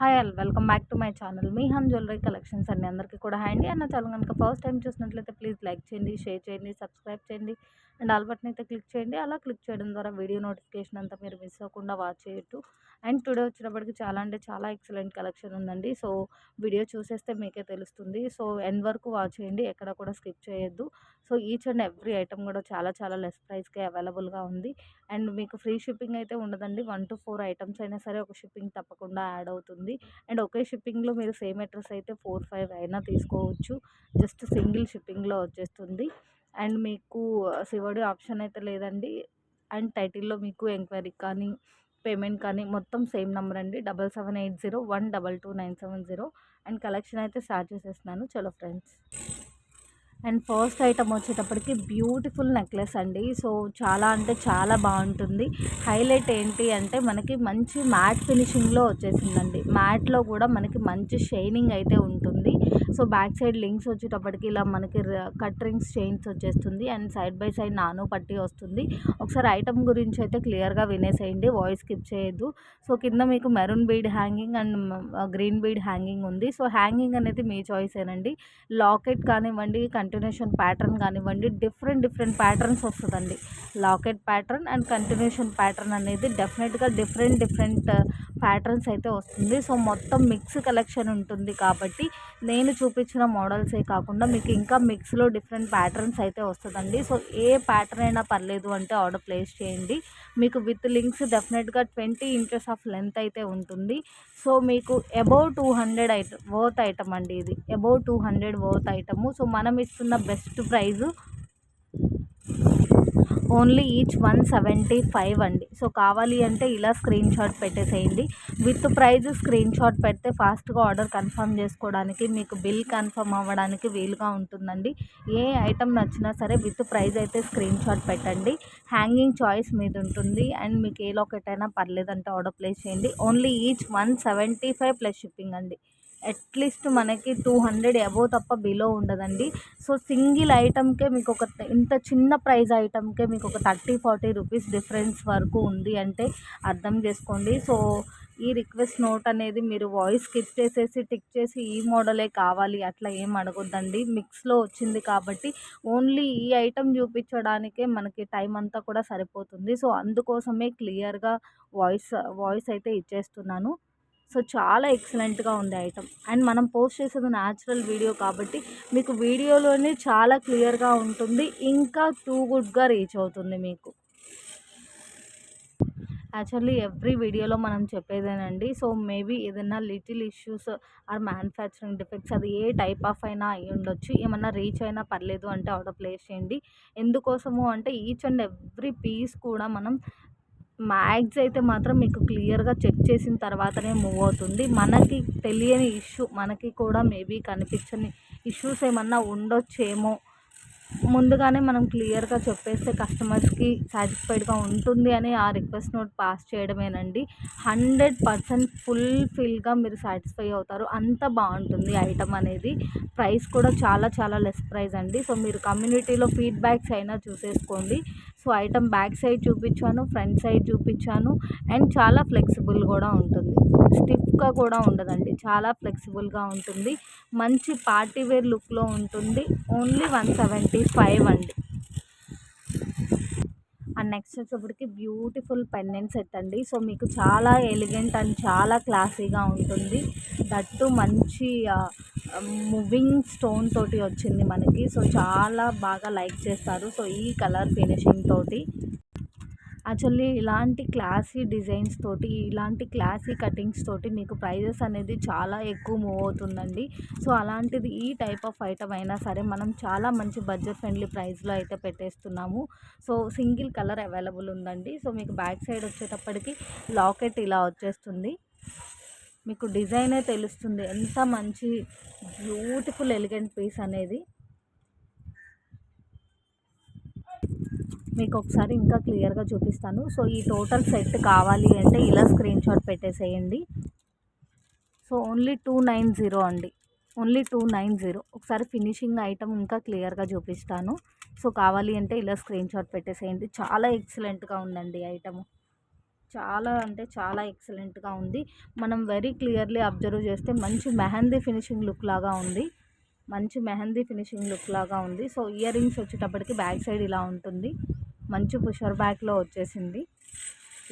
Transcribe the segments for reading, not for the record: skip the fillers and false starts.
Hi all welcome back to my channel మీ హమ్ jewellery collections అండి. అందరికీ కూడా హాయ్ అండి. అన్న ఛానల్ కనుక ఫస్ట్ టైం చూసినట్లయితే ప్లీజ్ లైక్ చేయండి, షేర్ చేయండి, సబ్స్క్రైబ్ చేయండి అండ్ ఆల్ బటన్ అయితే క్లిక్ చేయండి. అలా క్లిక్ చేయడం ద్వారా వీడియో నోటిఫికేషన్ అంతా మీరు మిస్ అవ్వకుండా వాచ్ చేయొచ్చు. అండ్ టుడే వచ్చేటప్పటికి చాలా అంటే చాలా ఎక్సలెంట్ కలెక్షన్ ఉందండి. సో వీడియో చూసేస్తే మీకే తెలుస్తుంది. సో ఎండ్ వరకు వాచ్ చేయండి, ఎక్కడ కూడా స్కిప్ చేయొద్దు. So each and every item కూడా చాలా చాలా లెస్ ప్రైస్కే అవైలబుల్గా ఉంది. అండ్ మీకు ఫ్రీ షిప్పింగ్ అయితే ఉండదండి. 1 to 4 ఐటమ్స్ అయినా సరే ఒక షిప్పింగ్ తప్పకుండా యాడ్ అవుతుంది. అండ్ ఒకే షిప్పింగ్లో మీరు సేమ్ అడ్రస్ అయితే 4, 5 అయినా తీసుకోవచ్చు. జస్ట్ సింగిల్ షిప్పింగ్లో వచ్చేస్తుంది. అండ్ మీకు సివోడి ఆప్షన్ అయితే లేదండి. అండ్ టైటిల్లో మీకు ఎంక్వైరీ కానీ పేమెంట్ కానీ మొత్తం సేమ్ నెంబర్ అండి, 7780122970. అండ్ కలెక్షన్ అయితే స్టార్ట్ చేసేస్తున్నాను. చలో ఫ్రెండ్స్. అండ్ ఫస్ట్ ఐటమ్ వచ్చేటప్పటికి బ్యూటిఫుల్ నెక్లెస్ అండి. సో చాలా అంటే చాలా బాగుంటుంది. హైలైట్ ఏంటి అంటే మనకి మంచి మ్యాట్ ఫినిషింగ్లో వచ్చేసిందండి. మ్యాట్లో కూడా మనకి మంచి షైనింగ్ అయితే ఉంటుంది. సో బ్యాక్ సైడ్ లింక్స్ వచ్చేటప్పటికి ఇలా మనకి కట్ రింగ్స్ చైన్స్ వచ్చేస్తుంది. అండ్ సైడ్ బై సైడ్ నాను పట్టి వస్తుంది. ఒకసారి ఐటమ్ గురించి అయితే క్లియర్గా వినేసేయండి, వాయిస్ స్కిప్ చేయొద్దు. సో కింద మీకు maroon bead hanging and green bead hanging ఉంది. సో హ్యాంగింగ్ అనేది మీ చాయిసేనండి. లాకెట్ కానివ్వండి, కంటిన్యూషన్ ప్యాటర్న్ కానివ్వండి, డిఫరెంట్ ప్యాటర్న్స్ వస్తుందండి. Locket pattern and continuation pattern అనేది డెఫినెట్గా డిఫరెంట్ ప్యాటర్న్స్ అయితే వస్తుంది. సో మొత్తం మిక్స్ కలెక్షన్ ఉంటుంది కాబట్టి నేను చూపించిన మోడల్సే కాకుండా మీకు ఇంకా మిక్స్లో డిఫరెంట్ ప్యాటర్న్స్ అయితే వస్తుందండి. సో ఏ ప్యాటర్న్ అయినా పర్లేదు అంటే ఆర్డర్ ప్లేస్ చేయండి. మీకు విత్ లింక్స్ డెఫినెట్గా 20 ఇంచెస్ ఆఫ్ లెంత్ అయితే ఉంటుంది. సో మీకు అబౌవ్ 200 వర్త్ ఐటమ్ అండి. ఇది అబౌవ్ 200 వర్త్ ఐటము. సో మనం ఇస్తున్న బెస్ట్ ప్రైజు ఓన్లీ ఈచ్ 175 అండి. సో కావాలి అంటే ఇలా స్క్రీన్ షాట్ పెట్టేసేయండి. విత్ ప్రైజ్ స్క్రీన్ షాట్ పెడితే ఫాస్ట్గా ఆర్డర్ కన్ఫర్మ్ చేసుకోవడానికి, మీకు బిల్ కన్ఫర్మ్ అవ్వడానికి వీలుగా ఉంటుందండి. ఏ ఐటమ్ నచ్చినా సరే విత్ ప్రైజ్ అయితే స్క్రీన్ షాట్ పెట్టండి. హ్యాంగింగ్ చాయిస్ మీద ఉంటుంది. అండ్ మీకు ఏ లాకెట్ అయినా పర్లేదంటే ఆర్డర్ ప్లేస్ చేయండి. ఓన్లీ ఈచ్ 175 ప్లస్ షిప్పింగ్ అండి. అట్లీస్ట్ మనకి 200 అబోవ్ తప్ప బిలో ఉండదండి. సో సింగిల్ ఐటమ్కే మీకు ఒక ఇంత చిన్న ప్రైజ్ ఐటమ్కే మీకు ఒక 30-40 రూపీస్ డిఫరెన్స్ వరకు ఉంది అంటే అర్థం చేసుకోండి. సో ఈ రిక్వెస్ట్ నోట్ అనేది మీరు వాయిస్ స్కిప్ చేసేసి టిక్ చేసి ఈ మోడలే కావాలి అట్లా ఏం అడగొద్దండి. మిక్స్లో వచ్చింది కాబట్టి ఓన్లీ ఈ ఐటమ్ చూపించడానికే మనకి టైం అంతా కూడా సరిపోతుంది. సో అందుకోసమే క్లియర్గా వాయిస్ అయితే ఇచ్చేస్తున్నాను. సో చాలా ఎక్సలెంట్గా ఉంది ఐటమ్. అండ్ మనం పోస్ట్ చేసేది న్యాచురల్ వీడియో కాబట్టి మీకు వీడియోలోనే చాలా క్లియర్గా ఉంటుంది, ఇంకా టూ గుడ్గా రీచ్ అవుతుంది మీకు. యాక్చువల్లీ ఎవ్రీ వీడియోలో మనం చెప్పేదేనండి. సో మేబీ ఏదైనా little issues or manufacturing defects అది ఏ టైప్ ఆఫ్ అయినా అయి ఉండొచ్చు. ఏమన్నా రీచ్ అయినా పర్లేదు అంటే ఆర్డర్ ప్లేస్ చేయండి. ఎందుకోసము అంటే ఈచ్ అండ్ ఎవ్రీ పీస్ కూడా మనం మ్యాగ్స్ అయితే మాత్రం మీకు క్లియర్గా చెక్ చేసిన తర్వాతనే మూవ్ అవుతుంది. మనకి తెలియని ఇష్యూ, మనకి కూడా మేబీ కనిపించని ఇష్యూస్ ఏమన్నా ఉండొచ్చేమో ముందుగానే మనం క్లియర్గా చెప్పేస్తే కస్టమర్స్కి సాటిస్ఫైడ్గా ఉంటుంది అని ఆ రిక్వెస్ట్ నోట్ పాస్ చేయడమేనండి. 100% ఫుల్ఫిల్గా మీరు సాటిస్ఫై అవుతారు. అంత బాగుంటుంది ఐటమ్ అనేది. ప్రైస్ కూడా చాలా చాలా లెస్ ప్రైస్ అండి. సో మీరు కమ్యూనిటీలో ఫీడ్బ్యాక్స్ అయినా చూసేసుకోండి. సో ఐటమ్ బ్యాక్ సైడ్ చూపించాను, ఫ్రంట్ సైడ్ చూపించాను. అండ్ చాలా ఫ్లెక్సిబుల్ కూడా ఉంటుంది, స్టిఫ్గా కూడా ఉండదండి, చాలా ఫ్లెక్సిబుల్గా ఉంటుంది. మంచి పార్టీ వేర్ లుక్లో ఉంటుంది. ఓన్లీ 175 అండి. అండ్ నెక్స్ట్ వచ్చేప్పటికి బ్యూటిఫుల్ పెండెంట్ సెట్ అండి. సో మీకు చాలా ఎలిగెంట్ అండ్ చాలా క్లాసీగా ఉంటుంది. దట్టు మంచి మూవింగ్ స్టోన్ తోటి వచ్చింది మనకి. సో చాలా బాగా లైక్ చేస్తారు. సో ఈ కలర్ ఫినిషింగ్ తోటి యాక్చువల్లీ ఇలాంటి క్లాసీ డిజైన్స్ తోటి, ఇలాంటి క్లాసీ కటింగ్స్ తోటి మీకు ప్రైజెస్ అనేది చాలా ఎక్కువ మూవ్ అవుతుందండి. సో అలాంటిది ఈ టైప్ ఆఫ్ ఐటమ్ అయినా సరే మనం చాలా మంచి బడ్జెట్ ఫ్రెండ్లీ ప్రైస్లో అయితే పెట్టేస్తున్నాము. సో సింగిల్ కలర్ అవైలబుల్ ఉందండి. సో మీకు బ్యాక్ సైడ్ వచ్చేటప్పటికి లాకెట్ ఇలా వచ్చేస్తుంది. మీకు డిజైనే తెలుస్తుంది ఎంత మంచి బ్యూటిఫుల్ ఎలిగెంట్ పీస్ అనేది. మీకు ఒకసారి ఇంకా క్లియర్గా చూపిస్తాను. సో ఈ టోటల్ సెట్ కావాలి అంటే ఇలా స్క్రీన్ షాట్ పెట్టేసేయండి. సో ఓన్లీ 290 అండి, ఓన్లీ 290. ఒకసారి ఫినిషింగ్ ఐటమ్ ఇంకా క్లియర్గా చూపిస్తాను. సో కావాలి అంటే ఇలా స్క్రీన్ షాట్ పెట్టేసేయండి. చాలా ఎక్సలెంట్గా ఉందండి ఐటమ్. చాలా అంటే చాలా ఎక్సలెంట్గా ఉంది. మనం వెరీ క్లియర్లీ అబ్జర్వ్ చేస్తే మంచి మెహందీ ఫినిషింగ్ లుక్ లాగా ఉంది. మంచి మెహందీ ఫినిషింగ్ లుక్ లాగా ఉంది. సో ఇయర్ రింగ్స్ వచ్చేటప్పటికి బ్యాక్ సైడ్ ఇలా ఉంటుంది. మంచి పుషర్ బ్యాక్లో వచ్చేసింది.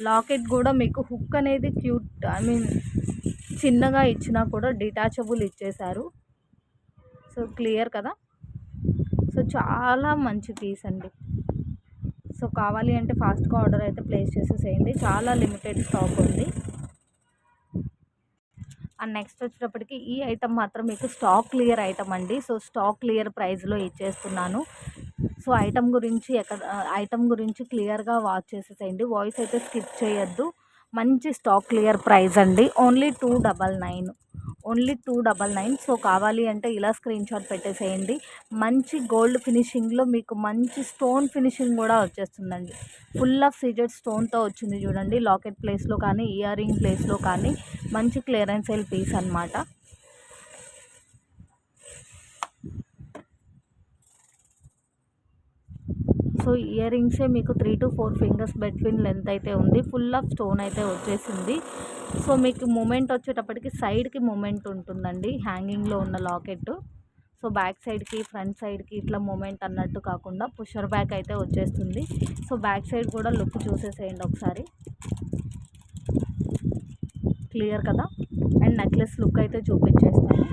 లాకెట్ కూడా మీకు హుక్ అనేది క్యూట్, ఐ మీన్ చిన్నగా ఇచ్చినా కూడా డిటాచబుల్ ఇచ్చేశారు. సో క్లియర్ కదా. సో చాలా మంచి పీస్ అండి. సో కావాలి అంటే ఫాస్ట్గా ఆర్డర్ అయితే ప్లేస్ చేసేసేయండి. చాలా లిమిటెడ్ స్టాక్ ఉంది. అండ్ నెక్స్ట్ వచ్చేటప్పటికి ఈ ఐటమ్ మాత్రం మీకు స్టాక్ క్లియర్ ఐటమ్ అండి. సో స్టాక్ క్లియర్ ప్రైస్లో ఇచ్చేస్తున్నాను. సో ఐటమ్ గురించి క్లియర్గా వాచ్ చేసేసేయండి. వాయిస్ అయితే స్కిప్ చేయొద్దు. మంచి స్టాక్ క్లియర్ ప్రైస్ అండి. ఓన్లీ 299. సో కావాలి అంటే ఇలా స్క్రీన్ షాట్ పెట్టేసేయండి. మంచి గోల్డ్ ఫినిషింగ్లో మీకు మంచి స్టోన్ ఫినిషింగ్ కూడా వచ్చేస్తుందండి. ఫుల్ ఆఫ్ సీజెడ్ స్టోన్తో వచ్చింది చూడండి. లాకెట్ ప్లేస్లో కానీ ఇయర్ రింగ్ ప్లేస్లో కానీ మంచి క్లియరెన్స్ సేల్ పీస్ అనమాట. సో ఇయర్ రింగ్సే మీకు 3 to 4 ఫింగర్స్ బిట్వీన్ లెంత్ అయితే ఉంది. ఫుల్ ఆఫ్ స్టోన్ అయితే వచ్చేసింది. సో మీకు మూమెంట్ వచ్చేటప్పటికి సైడ్కి మూమెంట్ ఉంటుందండి హ్యాంగింగ్లో ఉన్న లాకెట్. సో బ్యాక్ సైడ్కి ఫ్రంట్ సైడ్కి ఇట్లా మూమెంట్ అన్నట్టు కాకుండా పుషర్ బ్యాక్ అయితే వచ్చేస్తుంది. సో బ్యాక్ సైడ్ కూడా లుక్ చూసేసేయండి ఒకసారి. క్లియర్ కదా. అండ్ నెక్లెస్ లుక్ అయితే చూపించేస్తాను.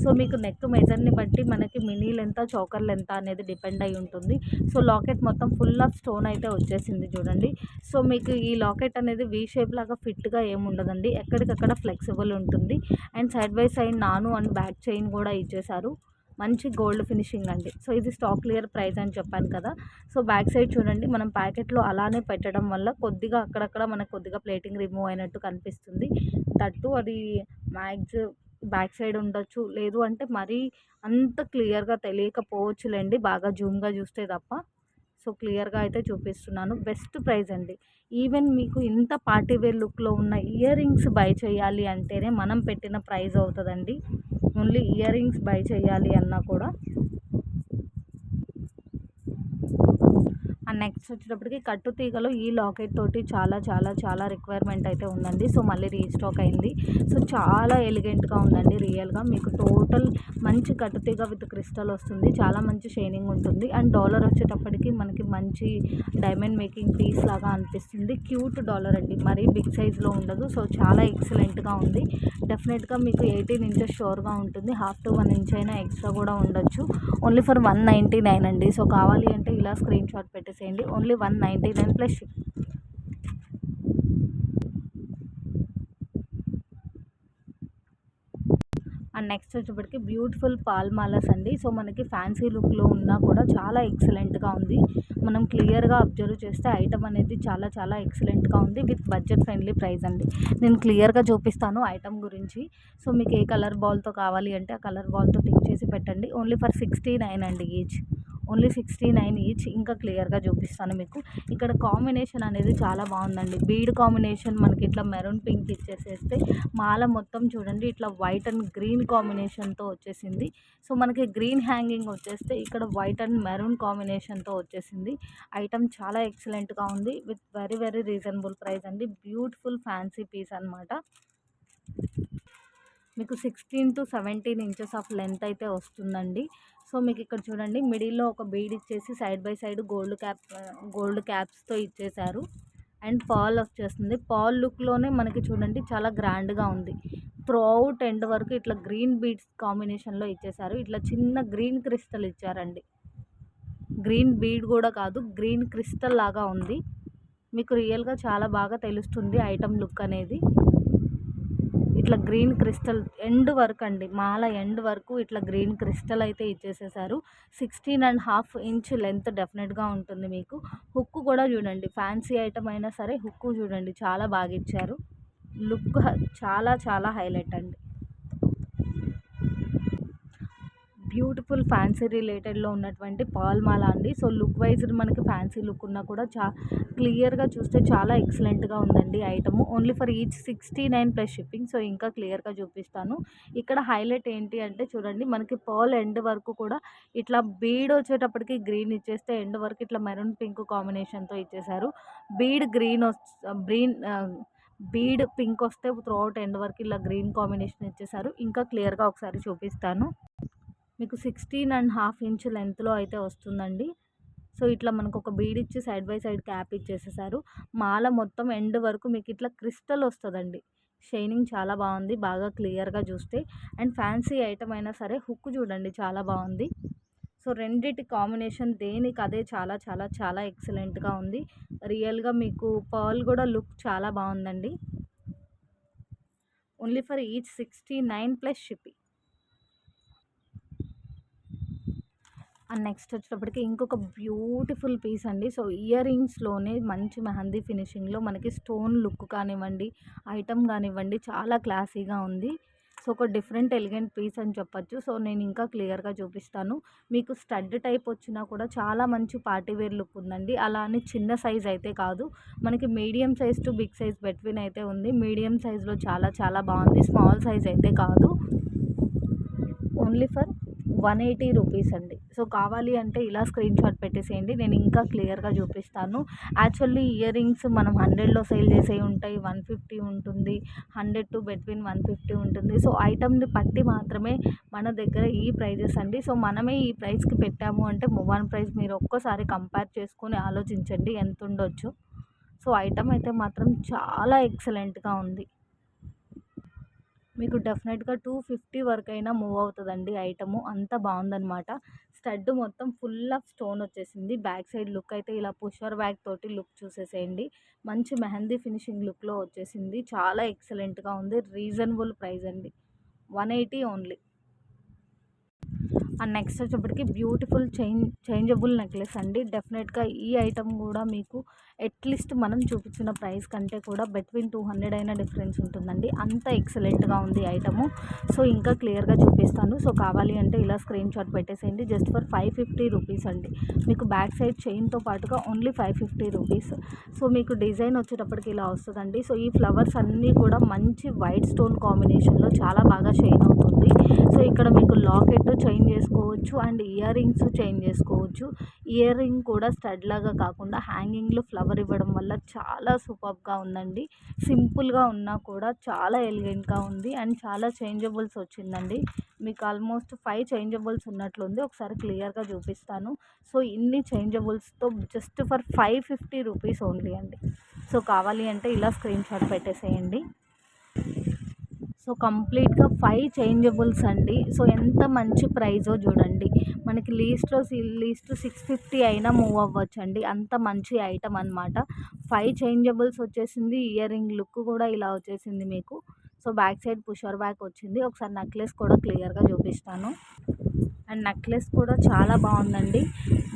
సో మీకు నెక్ మెజర్ని బట్టి మనకి మినీ లెంత్ చోకర్ లెంత్ అనేది డిపెండ్ అయి ఉంటుంది. సో లాకెట్ మొత్తం ఫుల్ ఆఫ్ స్టోన్ అయితే వచ్చేసింది చూడండి. సో మీకు ఈ లాకెట్ అనేది వీ షేప్ లాగా ఫిట్గా ఏముండదండి. ఎక్కడికక్కడ ఫ్లెక్సిబుల్ ఉంటుంది. అండ్ సైడ్ బై సైడ్ నాను అండ్ బ్యాక్ చైన్ కూడా ఇచ్చేసారు. మంచి గోల్డ్ ఫినిషింగ్ అండి. సో ఇది స్టాక్ క్లియర్ ప్రైస్ అని చెప్పాను కదా. సో బ్యాక్ సైడ్ చూడండి, మనం ప్యాకెట్లో అలానే పెట్టడం వల్ల కొద్దిగా అక్కడక్కడ మనకు కొద్దిగా ప్లేటింగ్ రిమూవ్ అయినట్టు కనిపిస్తుంది. తట్టు అది మ్యాక్స్ బ్యాక్ సైడ్ ఉండొచ్చు, లేదు అంటే మరీ అంత క్లియర్గా తెలియకపోవచ్చులేండి బాగా జూమ్గా చూస్తే తప్ప. సో క్లియర్గా అయితే చూపిస్తున్నాను. బెస్ట్ ప్రైస్ అండి. ఈవెన్ మీకు ఇంత పార్టీవేర్ లుక్లో ఉన్న ఇయర్ రింగ్స్ బై చేయాలి అంటేనే మనం పెట్టిన ప్రైస్ అవుతుందండి. ఓన్లీ ఇయర్ రింగ్స్ బై చేయాలి అన్నా కూడా. అండ్ నెక్స్ట్ వచ్చేటప్పటికి కట్టు తీగలో ఈ లాకెట్ తోటి చాలా చాలా చాలా రిక్వైర్మెంట్ అయితే ఉందండి. సో మళ్ళీ రీస్టాక్ అయింది. సో చాలా ఎలిగెంట్గా ఉందండి. రియల్గా మీకు టోటల్ మంచి కట్టు తీగ విత్ క్రిస్టల్ వస్తుంది. చాలా మంచి షైనింగ్ ఉంటుంది. అండ్ డాలర్ వచ్చేటప్పటికి మనకి మంచి డైమండ్ మేకింగ్ పీస్ లాగా అనిపిస్తుంది. క్యూట్ డాలర్ అండి, మరీ బిగ్ సైజ్లో ఉండదు. సో చాలా ఎక్సలెంట్గా ఉంది. డెఫినెట్గా మీకు 18 ఇంచెస్ షోర్గా ఉంటుంది. హాఫ్ టు 1 ఇంచ్ అయినా ఎక్స్ట్రా కూడా ఉండొచ్చు. ఓన్లీ ఫర్ 199 అండి. సో కావాలి అంటే ఇలా స్క్రీన్ షాట్ పెట్టేసేయండి. Only 199 plus ship. And next వచ్చేప్పటికి బ్యూటిఫుల్ పాల్మాలస్ అండి. సో మనకి ఫ్యాన్సీ లుక్లో ఉన్నా కూడా చాలా ఎక్సలెంట్గా ఉంది. మనం క్లియర్గా అబ్జర్వ్ చేస్తే ఐటమ్ అనేది చాలా చాలా ఎక్సలెంట్గా ఉంది. విత్ బడ్జెట్ ఫ్రెండ్లీ ప్రైస్ అండి. నేను క్లియర్గా చూపిస్తాను ఐటమ్ గురించి. సో మీకు ఏ కలర్ బాల్తో కావాలి అంటే ఆ కలర్ బాల్తో టిక్ చేసి పెట్టండి. ఓన్లీ ఫర్ 69 అండి ఈచ్. Only 69 each. ఇంకా క్లియర్గా చూపిస్తాను మీకు. ఇక్కడ కాంబినేషన్ అనేది చాలా బాగుందండి. బీడ్ కాంబినేషన్ మనకి ఇట్లా మెరూన్ పింక్ ఇచ్చేసేస్తే మాల మొత్తం చూడండి ఇట్లా వైట్ అండ్ గ్రీన్ కాంబినేషన్తో వచ్చేసింది. సో మనకి గ్రీన్ హ్యాంగింగ్ వచ్చేస్తే ఇక్కడ వైట్ అండ్ మెరూన్ కాంబినేషన్తో వచ్చేసింది. ఐటమ్ చాలా ఎక్సలెంట్గా ఉంది. With very very reasonable price అండి. బ్యూటిఫుల్ ఫ్యాన్సీ పీస్ అనమాట. మీకు 16 to 17 ఇంచెస్ ఆఫ్ లెంత్ అయితే వస్తుందండి. సో మీకు ఇక్కడ చూడండి మిడిల్లో ఒక బీడ్ ఇచ్చేసి సైడ్ బై సైడ్ గోల్డ్ క్యాప్స్తో ఇచ్చేసారు. అండ్ పాల్ వచ్చేస్తుంది. పాల్ లుక్లోనే మనకి చూడండి చాలా గ్రాండ్గా ఉంది. త్రూ అవుట్ ఎండ్ వరకు ఇట్లా గ్రీన్ బీడ్స్ కాంబినేషన్లో ఇచ్చేసారు. ఇట్లా చిన్న గ్రీన్ క్రిస్టల్ ఇచ్చారండి. గ్రీన్ బీడ్ కూడా కాదు, గ్రీన్ క్రిస్టల్ లాగా ఉంది. మీకు రియల్గా చాలా బాగా తెలుస్తుంది ఐటమ్ లుక్ అనేది. ఇట్లా గ్రీన్ క్రిస్టల్ ఎండ్ వరకు అండి, మాల ఎండ్ వరకు ఇట్లా గ్రీన్ క్రిస్టల్ అయితే ఇచ్చేసేసారు. 16.5 ఇంచ్ లెంత్ డెఫినెట్గా ఉంటుంది మీకు. హుక్ కూడా చూడండి, ఫ్యాన్సీ ఐటమ్ అయినా సరే హుక్ చూడండి చాలా బాగా ఇచ్చారు. లుక్ చాలా చాలా హైలైట్ అండి. బ్యూటిఫుల్ ఫ్యాన్సీ రిలేటెడ్లో ఉన్నటువంటి పర్ల్ మాల అండి. సో లుక్ వైజ్ మనకి ఫ్యాన్సీ లుక్ ఉన్నా కూడా క్లియర్గా చూస్తే చాలా ఎక్సలెంట్గా ఉందండి item. Only for each 69 plus shipping. So ఇంకా క్లియర్గా చూపిస్తాను. ఇక్కడ హైలైట్ ఏంటి అంటే చూడండి, మనకి పర్ల్ ఎండ్ వరకు కూడా ఇట్లా బీడ్ వచ్చేటప్పటికి గ్రీన్ ఇచ్చేస్తే ఎండ్ వరకు ఇట్లా మెరూన్ పింక్ కాంబినేషన్తో ఇచ్చేసారు. బీడ్ గ్రీన్ బీడ్ పింక్ వస్తే త్రూ అవుట్ ఎండ్ వరకు ఇలా గ్రీన్ కాంబినేషన్ ఇచ్చేసారు. ఇంకా క్లియర్గా ఒకసారి చూపిస్తాను. మీకు 16.5 ఇంచ్ లెంత్లో అయితే వస్తుందండి. సో ఇట్లా మనకు ఒక బీడ్ ఇచ్చి సైడ్ బై సైడ్ క్యాప్ ఇచ్చేసేసారు. మాల మొత్తం ఎండ్ వరకు మీకు ఇట్లా క్రిస్టల్ వస్తుందండి. షైనింగ్ చాలా బాగుంది, బాగా క్లియర్గా చూస్తే. అండ్ ఫ్యాన్సీ ఐటమ్ అయినా సరే హుక్ చూడండి చాలా బాగుంది. సో రెండిటి కాంబినేషన్ దేనికి అదే చాలా చాలా చాలా ఎక్సలెంట్గా ఉంది. రియల్గా మీకు పర్ల్ కూడా లుక్ చాలా బాగుందండి. Only for each 69 plus shipping. And next వచ్చేటప్పటికి ఇంకొక బ్యూటిఫుల్ పీస్ అండి. సో ఇయర్ రింగ్స్లోనే మంచి మెహందీ ఫినిషింగ్లో మనకి స్టోన్ లుక్ కానివ్వండి, ఐటమ్ కానివ్వండి, చాలా క్లాసీగా ఉంది. సో ఒక డిఫరెంట్ ఎలిగెంట్ పీస్ అని చెప్పొచ్చు. సో నేను ఇంకా క్లియర్గా చూపిస్తాను. మీకు స్టడ్ టైప్ వచ్చినా కూడా చాలా మంచి పార్టీవేర్ లుక్ ఉందండి. అలా అని చిన్న సైజ్ అయితే కాదు, మనకి medium size to big size between అయితే ఉంది. మీడియం సైజ్లో చాలా చాలా బాగుంది, స్మాల్ సైజ్ అయితే కాదు. ఓన్లీ ఫర్ 180 రూపీస్ అండి. సో కావాలి అంటే ఇలా స్క్రీన్ షాట్ పెట్టేసేయండి, నేను ఇంకా క్లియర్గా చూపిస్తాను. యాక్చువల్లీ ఇయర్ రింగ్స్ మనం 100లో సేల్ చేసేవి ఉంటాయి, 150 ఉంటుంది, 100 టు బిట్వీన్ 150 ఉంటుంది. సో ఐటమ్ని బట్టి మాత్రమే మన దగ్గర ఈ ప్రైజెస్ అండి. సో మనమే ఈ ప్రైస్కి పెట్టాము అంటే మూవ్ ప్రైస్ మీరు ఒక్కసారి కంపేర్ చేసుకొని ఆలోచించండి ఎంత ఉండొచ్చు. సో ఐటమ్ అయితే మాత్రం చాలా ఎక్సలెంట్గా ఉంది. మీకు డెఫినెట్గా 250 వరకు అయినా మూవ్ అవుతుందండి ఐటము, అంత బాగుందనమాట. స్టడ్ మొత్తం ఫుల్ ఆఫ్ స్టోన్ వచ్చేసింది. బ్యాక్ సైడ్ లుక్ అయితే ఇలా పుషర్ బ్యాక్ తోటి లుక్ చూసేసేయండి. మంచి మెహందీ ఫినిషింగ్ లుక్లో వచ్చేసింది, చాలా ఎక్సలెంట్గా ఉంది. రీజనబుల్ ప్రైస్ అండి, 180 ఓన్లీ. అండ్ నెక్స్ట్ వచ్చేప్పటికి బ్యూటిఫుల్ చేంజబుల్ నెక్లెస్ అండి. డెఫినెట్గా ఈ ఐటమ్ కూడా మీకు అట్లీస్ట్ మనం చూపించిన ప్రైస్ కంటే కూడా బిట్వీన్ 200 అయినా డిఫరెన్స్ ఉంటుందండి, అంత ఎక్సలెంట్గా ఉంది ఐటము. సో ఇంకా క్లియర్గా చూపిస్తాను. సో కావాలి అంటే ఇలా స్క్రీన్ షాట్ పెట్టేసేయండి. జస్ట్ ఫర్ 550 రూపీస్ అండి. మీకు బ్యాక్ సైడ్ చైన్తో పాటుగా ఓన్లీ 550 రూపీస్. సో మీకు డిజైన్ వచ్చేటప్పటికి ఇలా వస్తుందండి. సో ఈ ఫ్లవర్స్ అన్నీ కూడా మంచి వైట్ స్టోన్ కాంబినేషన్లో చాలా బాగా షైన్ అవుతుంది. సో ఇక్కడ మీకు లాకెట్ చైన్ చేసుకోవచ్చు అండ్ ఇయర్ రింగ్స్ చైన్ చేసుకోవచ్చు. ఇయర్ రింగ్ కూడా స్టడ్ లాగా కాకుండా హ్యాంగింగ్లో ఫ్లవర్ ఇవ్వడం వల్ల చాలా సూపర్గా ఉందండి. సింపుల్గా ఉన్నా కూడా చాలా ఎలిగెంట్గా ఉంది అండ్ చాలా చేంజబుల్స్ వచ్చిందండి. మీకు ఆల్మోస్ట్ 5 చేంజబుల్స్ ఉన్నట్లుంది, ఒకసారి క్లియర్గా చూపిస్తాను. సో ఇన్ని చేంజబుల్స్తో జస్ట్ ఫర్ 550 రూపీస్ ఓన్లీ అండి. సో కావాలి అంటే ఇలా స్క్రీన్ షాట్ పెట్టేసేయండి. సో కంప్లీట్గా 5 చేంజబుల్స్ అండి. సో ఎంత మంచి ప్రైజో చూడండి. మనకి లీస్ట్ 650 అయినా మూవ్ అవ్వచ్చండి, అంత మంచి ఐటమ్ అనమాట. 5 చేంజబుల్స్ వచ్చేసింది. ఇయర్ రింగ్ లుక్ కూడా ఇలా వచ్చేసింది మీకు. So back side pusher back వచ్చింది. ఒకసారి నెక్లెస్ కూడా క్లియర్గా చూపిస్తాను. అండ్ నెక్లెస్ కూడా చాలా బాగుందండి.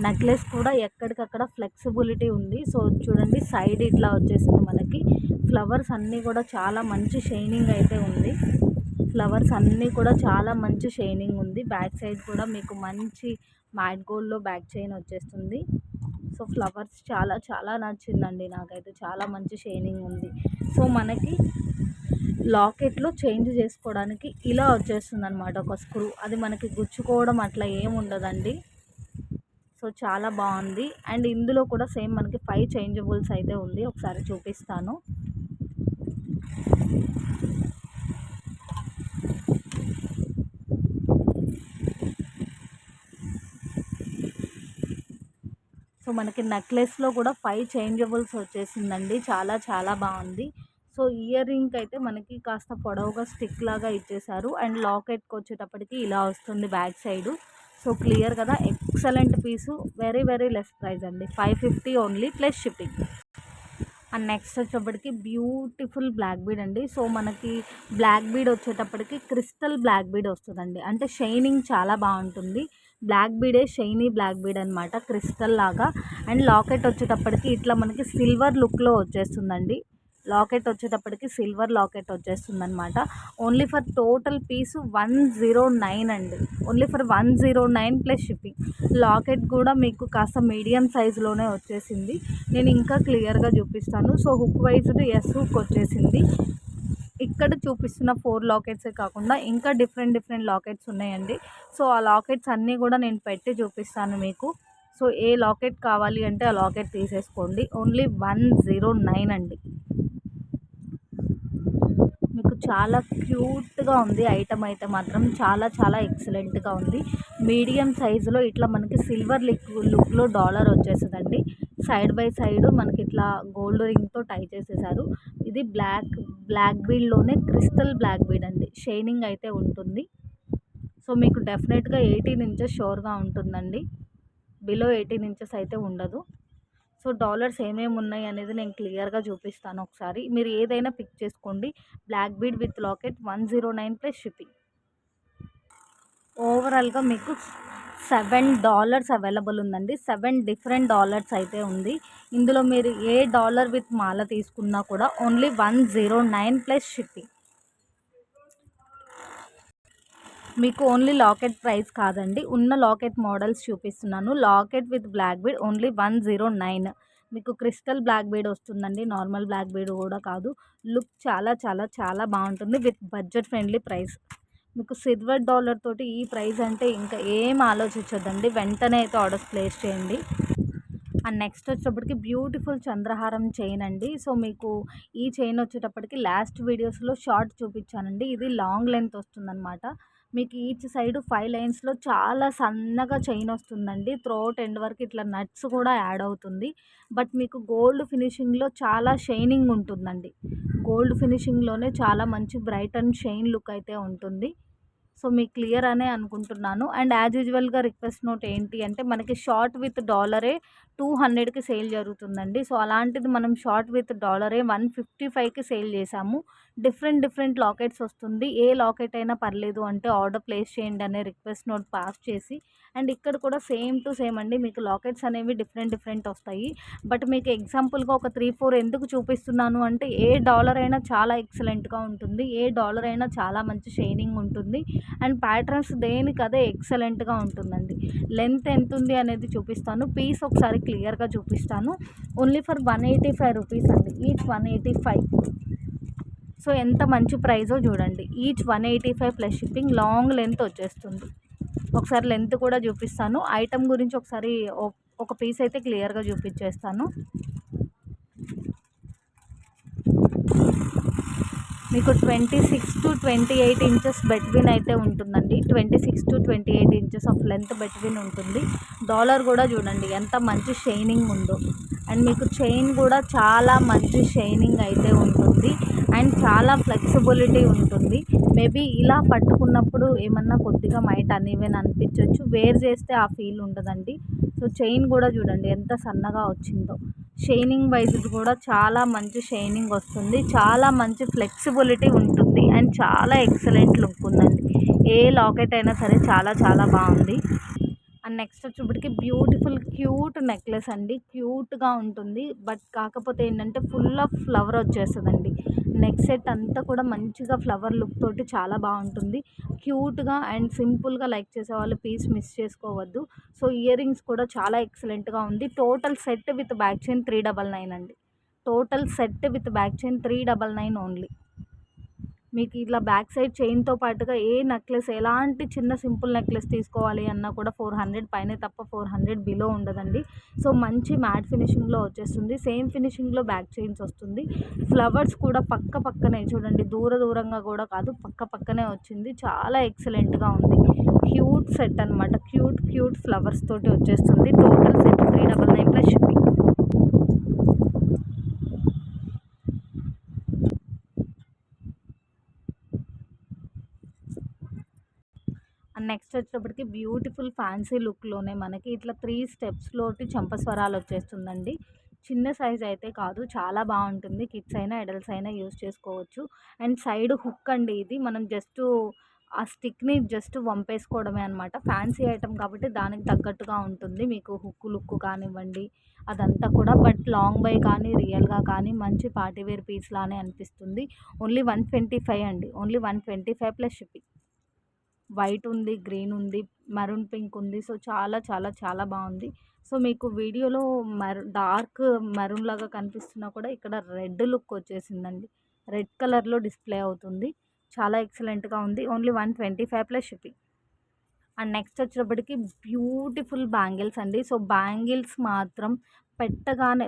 నెక్లెస్ కూడా ఎక్కడికక్కడ ఫ్లెక్సిబిలిటీ ఉంది. సో చూడండి, సైడ్ ఇట్లా వచ్చేసింది మనకి. ఫ్లవర్స్ అన్నీ కూడా చాలా మంచి షైనింగ్ అయితే ఉంది. ఫ్లవర్స్ అన్నీ కూడా చాలా మంచి షైనింగ్ ఉంది. బ్యాక్ సైడ్ కూడా మీకు మంచి మ్యాట్ గోల్డ్లో బ్యాక్ చైన్ వచ్చేస్తుంది. సో ఫ్లవర్స్ చాలా చాలా నచ్చిందండి నాకైతే, చాలా మంచి షైనింగ్ ఉంది. సో మనకి లాకెట్లో చేంజ్ చేసుకోవడానికి ఇలా వచ్చేస్తుంది అనమాట ఒక స్క్రూ, అది మనకి గుచ్చుకోవడం అట్లా ఏమి ఉండదండి. సో చాలా బాగుంది. అండ్ ఇందులో కూడా సేమ్ మనకి 5 చేంజబుల్స్ అయితే ఉంది, ఒకసారి చూపిస్తాను. సో మనకి నెక్లెస్లో కూడా 5 చేంజబుల్స్ వచ్చేసిందండి, చాలా చాలా బాగుంది. సో ఇయర్ రింగ్ అయితే మనకి కాస్త పొడవుగా స్టిక్ లాగా ఇచ్చేసారు అండ్ లాకెట్కి వచ్చేటప్పటికి ఇలా వస్తుంది బ్యాక్ సైడు. సో క్లియర్ కదా, excellent piece, very very less price అండి, 550 only plus shipping. And next వచ్చేటప్పటికి బ్యూటిఫుల్ బ్లాక్ బీడ్ అండి. సో మనకి బ్లాక్ బీడ్ వచ్చేటప్పటికి క్రిస్టల్ బ్లాక్ బీడ్ వస్తుందండి, అంటే షైనింగ్ చాలా బాగుంటుంది. బ్లాక్ బీడే షైనీ బ్లాక్ బీడ్ అనమాట, క్రిస్టల్ లాగా. అండ్ లాకెట్ వచ్చేటప్పటికి ఇట్లా మనకి సిల్వర్ లుక్లో వచ్చేస్తుందండి. లాకెట్ వచ్చేటప్పటికి సిల్వర్ లాకెట్ వచ్చేస్తుందన్నమాట. ఓన్లీ ఫర్ టోటల్ పీసు 109 అండి. Only for 109 plus shipping. Locket కూడా మీకు కాస్త మీడియం సైజులోనే వచ్చేసింది. నేను ఇంకా క్లియర్గా చూపిస్తాను. సో హుక్ వైజ్డ్ ఎస్ హుక్ వచ్చేసింది. ఇక్కడ చూపిస్తున్న 4 లాకెట్సే కాకుండా ఇంకా డిఫరెంట్ లాకెట్స్ ఉన్నాయండి. సో ఆ లాకెట్స్ అన్నీ కూడా నేను పెట్టి చూపిస్తాను మీకు. సో ఏ లాకెట్ కావాలి అంటే ఆ లాకెట్ తీసేసుకోండి. ఓన్లీ 109 అండి. మీకు చాలా క్యూట్గా ఉంది ఐటమ్ అయితే మాత్రం చాలా ఎక్సలెంట్గా ఉంది. మీడియం సైజులో ఇట్లా మనకి సిల్వర్ లుక్లో డాలర్ వచ్చేస్తుందండి. సైడ్ బై సైడ్ మనకి ఇట్లా గోల్డ్ రింగ్తో టై చేసేసారు. ఇది బ్లాక్ బీడ్లోనే క్రిస్టల్ బ్లాక్ బీడ్ అండి. షైనింగ్ అయితే ఉంటుంది. సో మీకు డెఫినెట్గా 18 ఇంచెస్ షోర్గా ఉంటుందండి. బిలో 18 ఇంచెస్ అయితే ఉండదు. సో డాలర్స్ ఏమేమి ఉన్నాయి అనేది నేను క్లియర్గా చూపిస్తాను ఒకసారి. మీరు ఏదైనా పిక్ చేసుకోండి. Black bead with locket 109 plus shipping. ఓవరాల్గా మీకు $7 అవైలబుల్ ఉందండి. 7 డిఫరెంట్ డాలర్స్ అయితే ఉంది. ఇందులో మీరు ఏ డాలర్ విత్ మాల తీసుకున్నా కూడా ఓన్లీ 109 ప్లస్ షిప్పింగ్. మీకు ఓన్లీ లాకెట్ ప్రైస్ కాదండి, ఉన్న లాకెట్ మోడల్స్ చూపిస్తున్నాను. Locket with black bead only 109. మీకు క్రిస్టల్ బ్లాక్ బీడ్ వస్తుందండి, నార్మల్ బ్లాక్ బీడ్ కూడా కాదు. లుక్ చాలా బాగుంటుంది విత్ బడ్జెట్ ఫ్రెండ్లీ ప్రైస్. మీకు సిల్వర్ డాలర్ తోటి ఈ ప్రైస్ అంటే ఇంకా ఏం ఆలోచించొద్దండి, వెంటనే అయితే ఆర్డర్స్ ప్లేస్ చేయండి. అండ్ నెక్స్ట్ వచ్చేటప్పటికి బ్యూటిఫుల్ చంద్రహారం చైన్ అండి. సో మీకు ఈ చైన్ వచ్చేటప్పటికి లాస్ట్ వీడియోస్లో షార్ట్ చూపించానండి. ఇది లాంగ్ లెంత్ వస్తుందన్నమాట. మీకు ఈచ్ సైడ్ 5 లైన్స్లో చాలా సన్నగా చైన్ వస్తుందండి. త్రోట్ ఎండ్ వరకు ఇట్లా నట్స్ కూడా యాడ్ అవుతుంది. బట్ మీకు గోల్డ్ ఫినిషింగ్లో చాలా షైనింగ్ ఉంటుందండి. గోల్డ్ ఫినిషింగ్లోనే చాలా మంచి బ్రైట్ అండ్ షైన్ లుక్ అయితే ఉంటుంది. సో మీకు క్లియర్ అనే అనుకుంటున్నాను. అండ్ యాజ్ యూజువల్గా రిక్వెస్ట్ నోట్ ఏంటి అంటే మనకి షార్ట్ విత్ డాలరే 200కి సేల్ జరుగుతుందండి. సో అలాంటిది మనం షార్ట్ విత్ డాలరే 155కి సేల్ చేసాము. డిఫరెంట్ లాకెట్స్ వస్తుంది. ఏ లాకెట్ అయినా పర్లేదు అంటే ఆర్డర్ ప్లేస్ చేయండి అనే రిక్వెస్ట్ నోట్ పాస్ చేసి. అండ్ ఇక్కడ కూడా సేమ్ టు సేమ్ అండి, మీకు లాకెట్స్ అనేవి డిఫరెంట్ వస్తాయి. బట్ మీకు ఎగ్జాంపుల్గా ఒక 3-4 ఎందుకు చూపిస్తున్నాను అంటే ఏ డాలర్ అయినా చాలా ఎక్సలెంట్గా ఉంటుంది. ఏ డాలర్ అయినా చాలా మంచి షైనింగ్ ఉంటుంది. అండ్ ప్యాటర్న్స్ దేనికదే ఎక్సలెంట్గా ఉంటుందండి. లెంత్ ఎంత ఉంది అనేది చూపిస్తాను. పీస్ ఒకసారి క్లియర్గా చూపిస్తాను. ఓన్లీ ఫర్ 185 రూపీస్ అండి. ఈచ్ 185. సో ఎంత మంచి ప్రైజో చూడండి. Each 185 plus shipping. Long length వచ్చేస్తుంది. ఒకసారి లెంత్ కూడా చూపిస్తాను. ఐటమ్ గురించి ఒకసారి ఒక పీస్ అయితే క్లియర్గా చూపించేస్తాను. మీకు 26 to 28 ఇంచెస్ బెట్వీన్ అయితే ఉంటుందండి. 26 to 28 inches of length between ఉంటుంది. డాలర్ కూడా చూడండి ఎంత మంచి షైనింగ్ ఉందో. అండ్ మీకు చైన్ కూడా చాలా మంచి షైనింగ్ అయితే ఉంటుంది. అండ్ చాలా ఫ్లెక్సిబిలిటీ ఉంటుంది. మేబీ ఇలా పట్టుకున్నప్పుడు ఏమన్నా కొద్దిగా మైట్ అన్ఈవెన్ అనిపించవచ్చు, వేర్ చేస్తే ఆ ఫీల్ ఉండదండి. సో చైన్ కూడా చూడండి ఎంత సన్నగా వచ్చిందో. షైనింగ్ వైజ్ కూడా చాలా మంచి షైనింగ్ వస్తుంది. చాలా మంచి ఫ్లెక్సిబిలిటీ ఉంటుంది. అండ్ చాలా ఎక్సలెంట్ లుక్ ఉందండి. ఏ లాకెట్ అయినా సరే చాలా బాగుంది. అండ్ నెక్స్ట్ వచ్చేప్పటికి బ్యూటిఫుల్ క్యూట్ నెక్లెస్ అండి. క్యూట్గా ఉంటుంది. బట్ కాకపోతే ఏంటంటే ఫుల్ ఆఫ్ ఫ్లవర్ వచ్చేస్తుందండి. నెక్ సెట్ అంతా కూడా మంచిగా ఫ్లవర్ లుక్ తోటి చాలా బాగుంటుంది. క్యూట్గా అండ్ సింపుల్గా లైక్ చేసే వాళ్ళు పీస్ మిస్ చేసుకోవద్దు. సో ఇయర్ రింగ్స్ కూడా చాలా ఎక్సలెంట్గా ఉంది. Total set with back chain 399 అండి. Total set with back chain 399 only. మీకు ఇట్లా బ్యాక్ సైడ్ చైన్తో పాటుగా ఏ నెక్లెస్ ఎలాంటి చిన్న సింపుల్ నెక్లెస్ తీసుకోవాలి అన్నా కూడా 400 పైనే తప్ప 400 బిలో ఉండదండి. సో మంచి మ్యాట్ ఫినిషింగ్లో వచ్చేస్తుంది. సేమ్ ఫినిషింగ్లో బ్యాక్ చైన్స్ వస్తుంది. ఫ్లవర్స్ కూడా పక్కనే చూడండి, దూరంగా కూడా కాదు, పక్కనే వచ్చింది. చాలా ఎక్సలెంట్గా ఉంది. క్యూట్ సెట్ అనమాట. క్యూట్ ఫ్లవర్స్ తోటి వచ్చేస్తుంది. Total set 399 plus shipping. And next వచ్చేటప్పటికి బ్యూటిఫుల్ ఫ్యాన్సీ లుక్లోనే మనకి ఇట్లా 3 స్టెప్స్లోటి చంపస్వరాలు వచ్చేస్తుందండి. చిన్న సైజ్ అయితే కాదు, చాలా బాగుంటుంది. కిడ్స్ అయినా అడల్ట్స్ అయినా యూజ్ చేసుకోవచ్చు. అండ్ సైడ్ హుక్ అండి ఇది. మనం జస్ట్ ఆ స్టిక్ని జస్ట్ వంపేసుకోవడమే అనమాట. ఫ్యాన్సీ ఐటమ్ కాబట్టి దానికి తగ్గట్టుగా ఉంటుంది. మీకు హుక్కు లుక్ కానివ్వండి అదంతా కూడా. బట్ లాంగ్ బై కానీ రియల్గా కానీ మంచి పార్టీవేర్ పీస్ లానే అనిపిస్తుంది. ఓన్లీ 125 అండి. Only 125 plus shipping. వైట్ ఉంది, గ్రీన్ ఉంది, మెరూన్ పింక్ ఉంది. సో చాలా చాలా చాలా బాగుంది. సో మీకు వీడియోలో డార్క్ మెరూన్ లాగా కనిపిస్తున్నా కూడా ఇక్కడ రెడ్ లుక్ వచ్చేసిందండి. రెడ్ కలర్లో డిస్ప్లే అవుతుంది. చాలా ఎక్సలెంట్గా ఉంది. Only 125 plus shipping. And next వచ్చేటప్పటికి బ్యూటిఫుల్ బ్యాంగిల్స్ అండి. సో బ్యాంగిల్స్ మాత్రం పెట్టగానే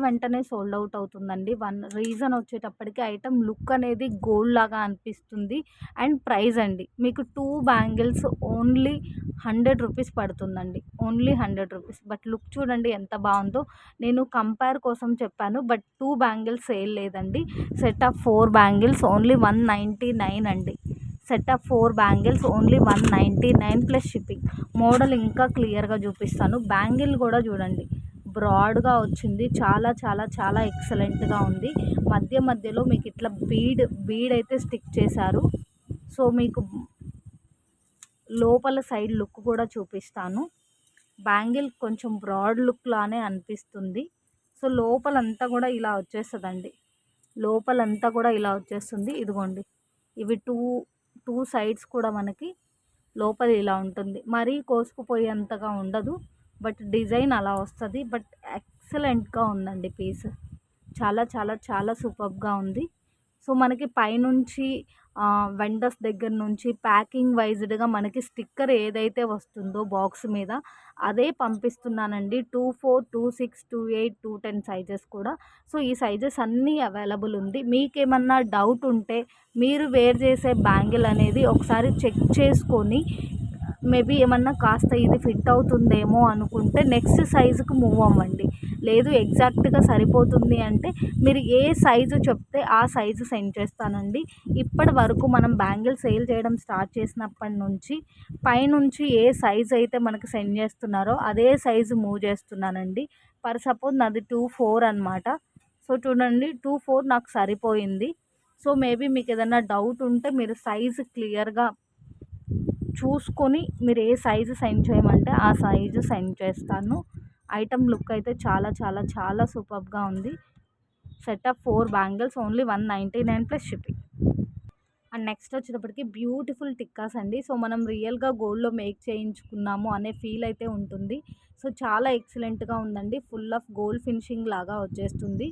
వెంటనే సోల్డ్ అవుట్ అవుతుందండి. వన్ రీజన్ వచ్చేటప్పటికి ఐటమ్ లుక్ అనేది గోల్డ్ లాగా అనిపిస్తుంది. అండ్ ప్రైస్ అండి, మీకు 2 బ్యాంగిల్స్ ఓన్లీ 100 రూపీస్ పడుతుందండి. Only 100 rupees. బట్ లుక్ చూడండి ఎంత బాగుందో. నేను కంపేర్ కోసం చెప్పాను, బట్ 2 బ్యాంగిల్స్ సేల్ లేదండి. సెట్ ఆఫ్ 4 బ్యాంగిల్స్ ఓన్లీ 199 అండి. Set of 4 bangles only 199 plus shipping. Model ఇంకా క్లియర్గా చూపిస్తాను. బ్యాంగిల్ కూడా చూడండి బ్రాడ్గా వచ్చింది. చాలా చాలా చాలా ఎక్సలెంట్గా ఉంది. మధ్యలో మీకు ఇట్లా బీడ్ అయితే స్టిక్ చేశారు. సో మీకు లోపల సైడ్ లుక్ కూడా చూపిస్తాను. బ్యాంగిల్ కొంచెం బ్రాడ్ లుక్ లానే అనిపిస్తుంది. సో లోపలంతా కూడా ఇలా వచ్చేస్తుందండి. లోపలంతా కూడా ఇలా వచ్చేస్తుంది. ఇదిగోండి, ఇవి టూ సైడ్స్ కూడా మనకి లోపల ఇలా ఉంటుంది. మరీ కోసుకుపోయేంతగా ఉండదు, బట్ డిజైన్ అలా వస్తుంది. బట్ ఎక్సలెంట్గా ఉందండి పీస్. చాలా చాలా చాలా సూపర్గా ఉంది. సో మనకి పైనుంచి వెండర్స్ దగ్గర నుంచి ప్యాకింగ్ వైజ్డ్గా మనకి స్టిక్కర్ ఏదైతే వస్తుందో బాక్స్ మీద అదే పంపిస్తున్నానండి. 24, 26, 28, 210 సైజెస్ కూడా. సో ఈ సైజెస్ అన్నీ అవైలబుల్ ఉంది. మీకేమన్నా డౌట్ ఉంటే మీరు వేర్ చేసే బ్యాంగిల్ అనేది ఒకసారి చెక్ చేసుకొని మేబీ ఏమన్నా కాస్త ఇది ఫిట్ అవుతుందేమో అనుకుంటే నెక్స్ట్ సైజుకి మూవ్ అవ్వండి. లేదు ఎగ్జాక్ట్గా సరిపోతుంది అంటే మీరు ఏ సైజు చెప్తే ఆ సైజు సెండ్ చేస్తానండి. ఇప్పటి వరకు మనం బ్యాంగిల్ సేల్ చేయడం స్టార్ట్ చేసినప్పటి నుంచి పైనుంచి ఏ సైజు అయితే మనకు సెండ్ చేస్తున్నారో అదే సైజు మూవ్ చేస్తున్నానండి. ఫర్ సపోజ్ నాది 24 అనమాట. సో చూడండి 24 నాకు సరిపోయింది. సో మేబీ మీకు ఏదైనా డౌట్ ఉంటే మీరు సైజు క్లియర్గా చూసుకొని మీరు ఏ సైజు సెండ్ చేయమంటే ఆ సైజు సెండ్ చేస్తాను. ఐటమ్ లుక్ అయితే చాలా చాలా చాలా సూపర్గా ఉంది. Set of 4 bangles only 199 plus shipping. And next వచ్చేటప్పటికి బ్యూటిఫుల్ టిక్కాస్ అండి. సో మనం రియల్గా గోల్డ్లో మేక్ చేయించుకున్నాము అనే ఫీల్ అయితే ఉంటుంది. సో చాలా ఎక్సలెంట్గా ఉందండి. ఫుల్ ఆఫ్ గోల్డ్ ఫినిషింగ్ లాగా వచ్చేస్తుంది.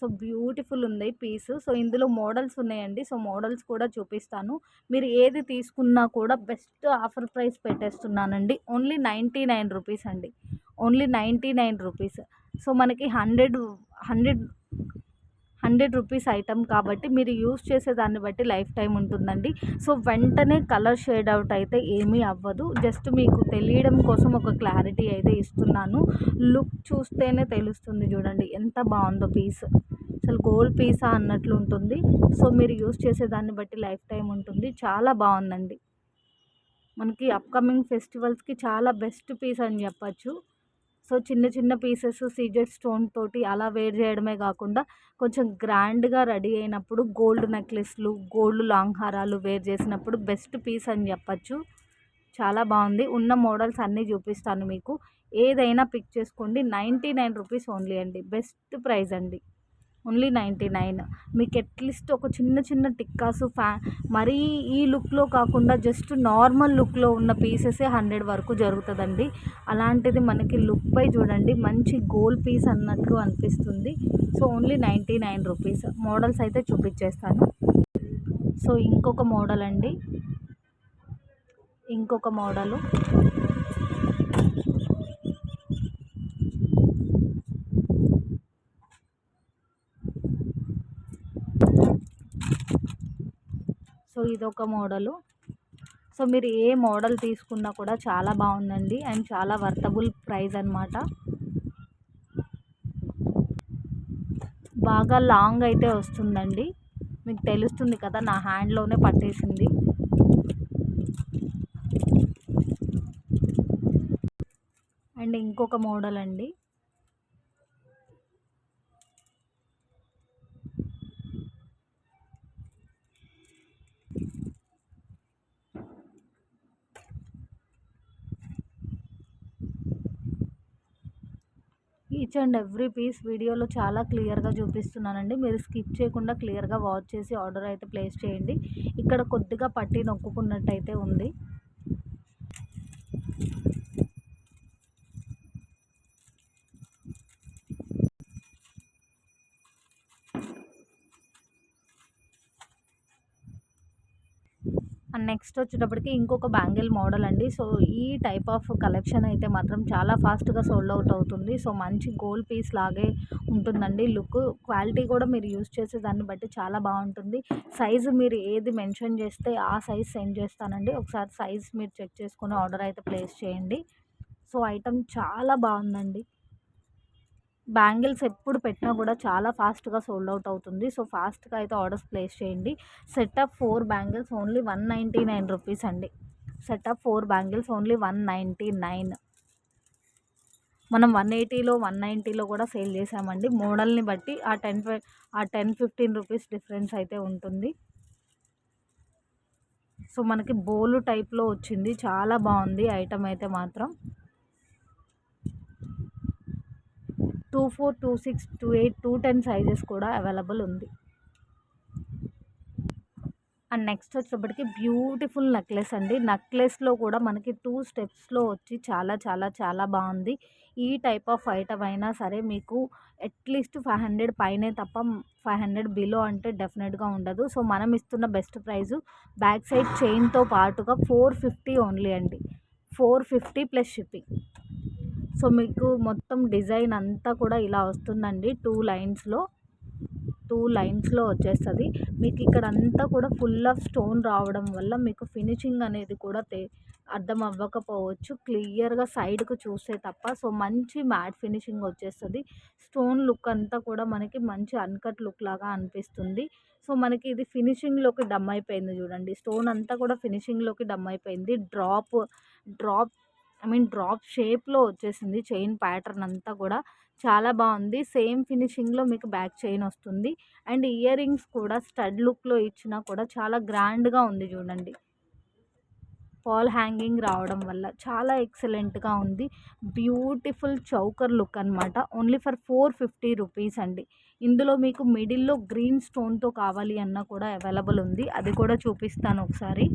సో బ్యూటిఫుల్ ఉంది పీస్. సో ఇందులో మోడల్స్ ఉన్నాయండి. సో మోడల్స్ కూడా చూపిస్తాను. మీరు ఏది తీసుకున్నా కూడా బెస్ట్ ఆఫర్ ప్రైస్ పెట్టేస్తున్నానండి. ఓన్లీ 99 రూపీస్ అండి. Only 99 rupees. సో మనకి 100 రూపీస్ ఐటమ్ కాబట్టి మీరు యూస్ చేసే దాన్ని బట్టి లైఫ్ టైం ఉంటుందండి. సో వెంటనే కలర్ షేడ్ అవుట్ అయితే ఏమీ అవ్వదు. జస్ట్ మీకు తెలియడం కోసం ఒక క్లారిటీ అయితే ఇస్తున్నాను. లుక్ చూస్తేనే తెలుస్తుంది చూడండి ఎంత బాగుందో పీస్. అసలు గోల్డ్ పీసా అన్నట్లు ఉంటుంది. సో మీరు యూస్ చేసే దాన్ని బట్టి లైఫ్ టైం ఉంటుంది. చాలా బాగుందండి. మనకి అప్కమింగ్ ఫెస్టివల్స్కి చాలా బెస్ట్ పీస్ అని చెప్పచ్చు. సో చిన్న చిన్న పీసెస్ సీజెడ్ స్టోన్ తోటి అలా వేర్ చేయడమే కాకుండా కొంచెం గ్రాండ్గా రెడీ అయినప్పుడు గోల్డ్ నెక్లెస్లు, గోల్డ్ లాంగ్ హారాలు వేర్ చేసినప్పుడు బెస్ట్ పీస్ అని చెప్పచ్చు. చాలా బాగుంది. ఉన్న మోడల్స్ అన్నీ చూపిస్తాను మీకు. ఏదైనా పిక్ చేసుకోండి. 99 రూపీస్ ఓన్లీ అండి. బెస్ట్ ప్రైస్ అండి. ఓన్లీ 99. మీకు అట్లీస్ట్ ఒక చిన్న టిక్కాసు మరీ ఈ లుక్లో కాకుండా జస్ట్ నార్మల్ లుక్లో ఉన్న పీసెసే 100 వరకు జరుగుతుందండి. అలాంటిది మనకి లుక్ పై చూడండి మంచి గోల్డ్ పీస్ అన్నట్లు అనిపిస్తుంది. So only 99 rupees. మోడల్స్ అయితే చూపించేస్తాను. సో ఇంకొక మోడల్ అండి. ఇంకొక మోడలు సో ఇదొక మోడలు. సో మీరు ఏ మోడల్ తీసుకున్నా కూడా చాలా బాగుందండి. అండ్ చాలా వర్తబుల్ ప్రైస్ అనమాట. బాగా లాంగ్ అయితే వస్తుందండి. మీకు తెలుస్తుంది కదా, నా హ్యాండ్లోనే పట్టేసింది. అండ్ ఇంకొక మోడల్ అండి. ఈచ్ అండ్ ఎవ్రీ పీస్ వీడియోలో చాలా క్లియర్గా చూపిస్తున్నానండి. మీరు స్కిప్ చేయకుండా క్లియర్గా వాచ్ చేసి ఆర్డర్ అయితే ప్లేస్ చేయండి. ఇక్కడ కొద్దిగా పట్టి నొక్కుకున్నట్టయితే ఉంది. అండ్ నెక్స్ట్ వచ్చేటప్పటికి ఇంకొక బ్యాంగిల్ మోడల్ అండి. సో ఈ టైప్ ఆఫ్ కలెక్షన్ అయితే మాత్రం చాలా ఫాస్ట్గా సోల్డ్ అవుట్ అవుతుంది. సో మంచి గోల్డ్ పీస్ లాగే ఉంటుందండి. లుక్ క్వాలిటీ కూడా మీరు యూస్ చేసే దాన్ని బట్టి చాలా బాగుంటుంది. సైజు మీరు ఏది మెన్షన్ చేస్తే ఆ సైజ్ సెండ్ చేస్తానండి. ఒకసారి సైజ్ మీరు చెక్ చేసుకొని ఆర్డర్ అయితే ప్లేస్ చేయండి. సో ఐటమ్ చాలా బాగుందండి. బ్యాంగిల్స్ ఎప్పుడు పెట్టినా కూడా చాలా ఫాస్ట్గా సోల్డ్ అవుట్ అవుతుంది. సో ఫాస్ట్గా అయితే ఆర్డర్స్ ప్లేస్ చేయండి. Set of 4 bangles only 199 rupees అండి. Set of 4 bangles only 199. మనం 180లో 190లో కూడా సేల్ చేసామండి. మోడల్ని బట్టి ఆ 10-15 రూపీస్ డిఫరెన్స్ అయితే ఉంటుంది. సో మనకి బోలు టైప్లో వచ్చింది. చాలా బాగుంది ఐటమ్ అయితే మాత్రం. 24, 26, 28, 210 సైజెస్ కూడా అవైలబుల్ ఉంది. అండ్ నెక్స్ట్ వచ్చేటప్పటికి బ్యూటిఫుల్ నెక్లెస్ అండి. నెక్లెస్లో కూడా మనకి 2 స్టెప్స్లో వచ్చి చాలా చాలా చాలా బాగుంది. ఈ టైప్ ఆఫ్ ఐటమ్ అయినా సరే మీకు అట్లీస్ట్ 500 పైనే తప్ప 500 బిలో అంటే డెఫినెట్గా ఉండదు. సో మనం ఇస్తున్న బెస్ట్ ప్రైజు బ్యాక్ సైడ్ చైన్తో పాటుగా 450 ఓన్లీ అండి. 450 ప్లస్ షిప్పింగ్. సో మీకు మొత్తం డిజైన్ అంతా కూడా ఇలా వస్తుందండి. 2 లైన్స్లో వచ్చేస్తుంది. మీకు ఇక్కడ అంతా కూడా ఫుల్ ఆఫ్ స్టోన్ రావడం వల్ల మీకు ఫినిషింగ్ అనేది కూడా అర్థం అవ్వకపోవచ్చు క్లియర్గా సైడ్కు చూస్తే తప్ప. సో మంచి మ్యాట్ ఫినిషింగ్ వచ్చేస్తుంది. స్టోన్ లుక్ అంతా కూడా మనకి మంచి అన్కట్ లుక్ లాగా అనిపిస్తుంది. సో మనకి ఇది ఫినిషింగ్లోకి డమ్ అయిపోయింది చూడండి. స్టోన్ అంతా కూడా ఫినిషింగ్లోకి డమ్ అయిపోయింది. డ్రాప్ షేప్లో వచ్చేసింది. చైన్ ప్యాటర్న్ అంతా కూడా చాలా బాగుంది. సేమ్ ఫినిషింగ్లో మీకు బ్యాక్ చైన్ వస్తుంది. అండ్ ఇయర్ రింగ్స్ కూడా స్టడ్ లుక్లో ఇచ్చినా కూడా చాలా గ్రాండ్గా ఉంది చూడండి. ఫాల్ హ్యాంగింగ్ రావడం వల్ల చాలా ఎక్సలెంట్గా ఉంది. బ్యూటిఫుల్ చౌకర్ లుక్ అనమాట. ఓన్లీ ఫర్ 450 రూపీస్ అండి. ఇందులో మీకు మిడిల్లో గ్రీన్ స్టోన్తో కావాలి అన్నా కూడా అవైలబుల్ ఉంది. అది కూడా చూపిస్తాను ఒకసారి.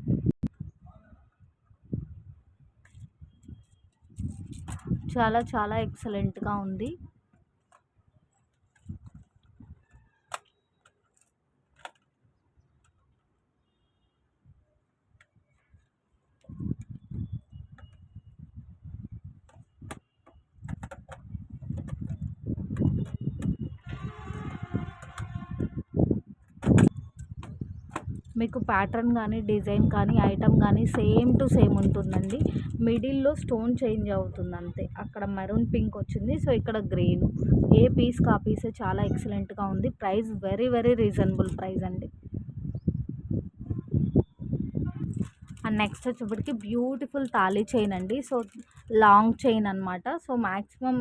చాలా చాలా ఎక్సలెంట్గా ఉంది. మీకు ప్యాటర్న్ కానీ డిజైన్ కానీ ఐటమ్ కానీ సేమ్ టు సేమ్ ఉంటుందండి. మిడిల్లో స్టోన్ చేంజ్ అవుతుంది అంతే. అక్కడ మెరూన్ పింక్ వచ్చింది. సో ఇక్కడ గ్రీన్. ఏ పీస్ కా పీసే చాలా ఎక్సలెంట్గా ఉంది. Price very very reasonable price అండి. అండ్ నెక్స్ట్ వచ్చేప్పటికి బ్యూటిఫుల్ తాళీ చైన్ అండి. సో లాంగ్ చైన్ అనమాట. సో మ్యాక్సిమం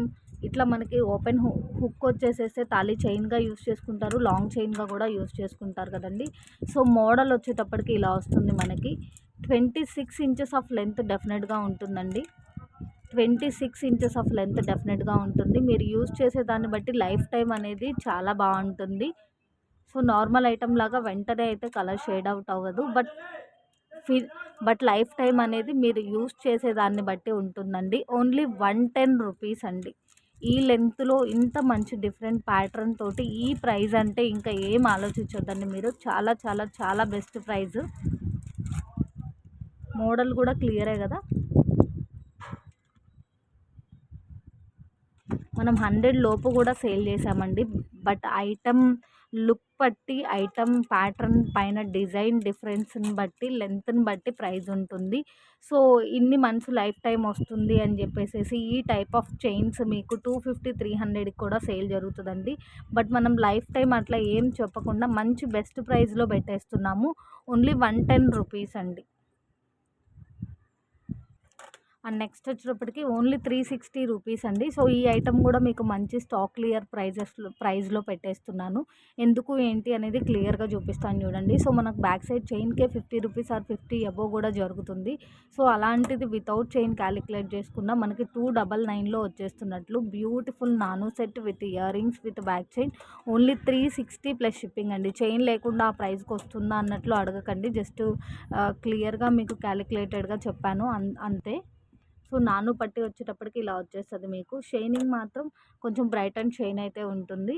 ఇట్లా మనకి ఓపెన్ హుక్ వచ్చేసేస్తే తాళీ చైన్గా యూస్ చేసుకుంటారు. లాంగ్ చైన్గా కూడా యూస్ చేసుకుంటారు కదండి. సో మోడల్ వచ్చేటప్పటికి ఇలా వస్తుంది మనకి. 26 ఇంచెస్ ఆఫ్ లెంత్ డెఫినెట్గా ఉంటుందండి. 26 ఇంచెస్ ఆఫ్ లెంత్ డెఫినెట్గా ఉంటుంది. మీరు యూస్ చేసే దాన్ని బట్టి లైఫ్ టైం అనేది చాలా బాగుంటుంది. సో నార్మల్ ఐటమ్ లాగా వెంటనే అయితే కలర్ షేడ్ అవుట్ అవ్వదు. బట్ లైఫ్ టైం అనేది మీరు యూస్ చేసేదాన్ని బట్టి ఉంటుందండి. ఓన్లీ 110 రూపీస్ అండి. ఈ లెంత్లో ఇంత మంచి డిఫరెంట్ ప్యాటర్న్ తోటి ఈ ప్రైస్ అంటే ఇంకా ఏం ఆలోచించొద్దండి మీరు. చాలా చాలా చాలా బెస్ట్ ప్రైస్. మోడల్ కూడా క్లియరే కదా. మనం 100 లోపు కూడా సేల్ చేసామండి. బట్ ఐటమ్ లుక్ బట్టి ఐటమ్ ప్యాటర్న్ పైన డిజైన్ డిఫరెన్స్ని బట్టి లెంత్ని బట్టి ప్రైస్ ఉంటుంది. సో ఇన్ని మంత్స్ లైఫ్ టైం వస్తుంది అని చెప్పేసి ఈ టైప్ ఆఫ్ చైన్స్ మీకు 250-300 కూడా సేల్ జరుగుతుందండి. బట్ మనం లైఫ్ టైం అట్లా ఏం చెప్పకుండా మంచి బెస్ట్ ప్రైస్లో పెట్టేస్తున్నాము. ఓన్లీ 110 రూపీస్ అండి. అండ్ నెక్స్ట్ వచ్చేటప్పటికి ఓన్లీ 360 రూపీస్ అండి. సో ఈ ఐటమ్ కూడా మీకు మంచి స్టాక్ క్లియర్ ప్రైస్లో పెట్టేస్తున్నాను. ఎందుకు ఏంటి అనేది క్లియర్గా చూపిస్తాను చూడండి. సో మనకు బ్యాక్ సైడ్ చైన్కే 50 రూపీస్ ఆర్ 50 అబోవ్ కూడా జరుగుతుంది. సో అలాంటిది వితౌట్ చైన్ క్యాలిక్యులేట్ చేసుకున్న మనకి 299లో వచ్చేస్తున్నట్లు beautiful nano set with ear rings with back chain only 360 plus shipping అండి. చైన్ లేకుండా ఆ ప్రైస్కి వస్తుందా అన్నట్లు అడగకండి. జస్ట్ క్లియర్గా మీకు క్యాలిక్యులేటెడ్గా చెప్పాను అంతే. సో నాను పట్టి వచ్చేటప్పటికి ఇలా వచ్చేస్తుంది మీకు. షైనింగ్ మాత్రం కొంచెం బ్రైట్ అండ్ షైన్ అయితే ఉంటుంది.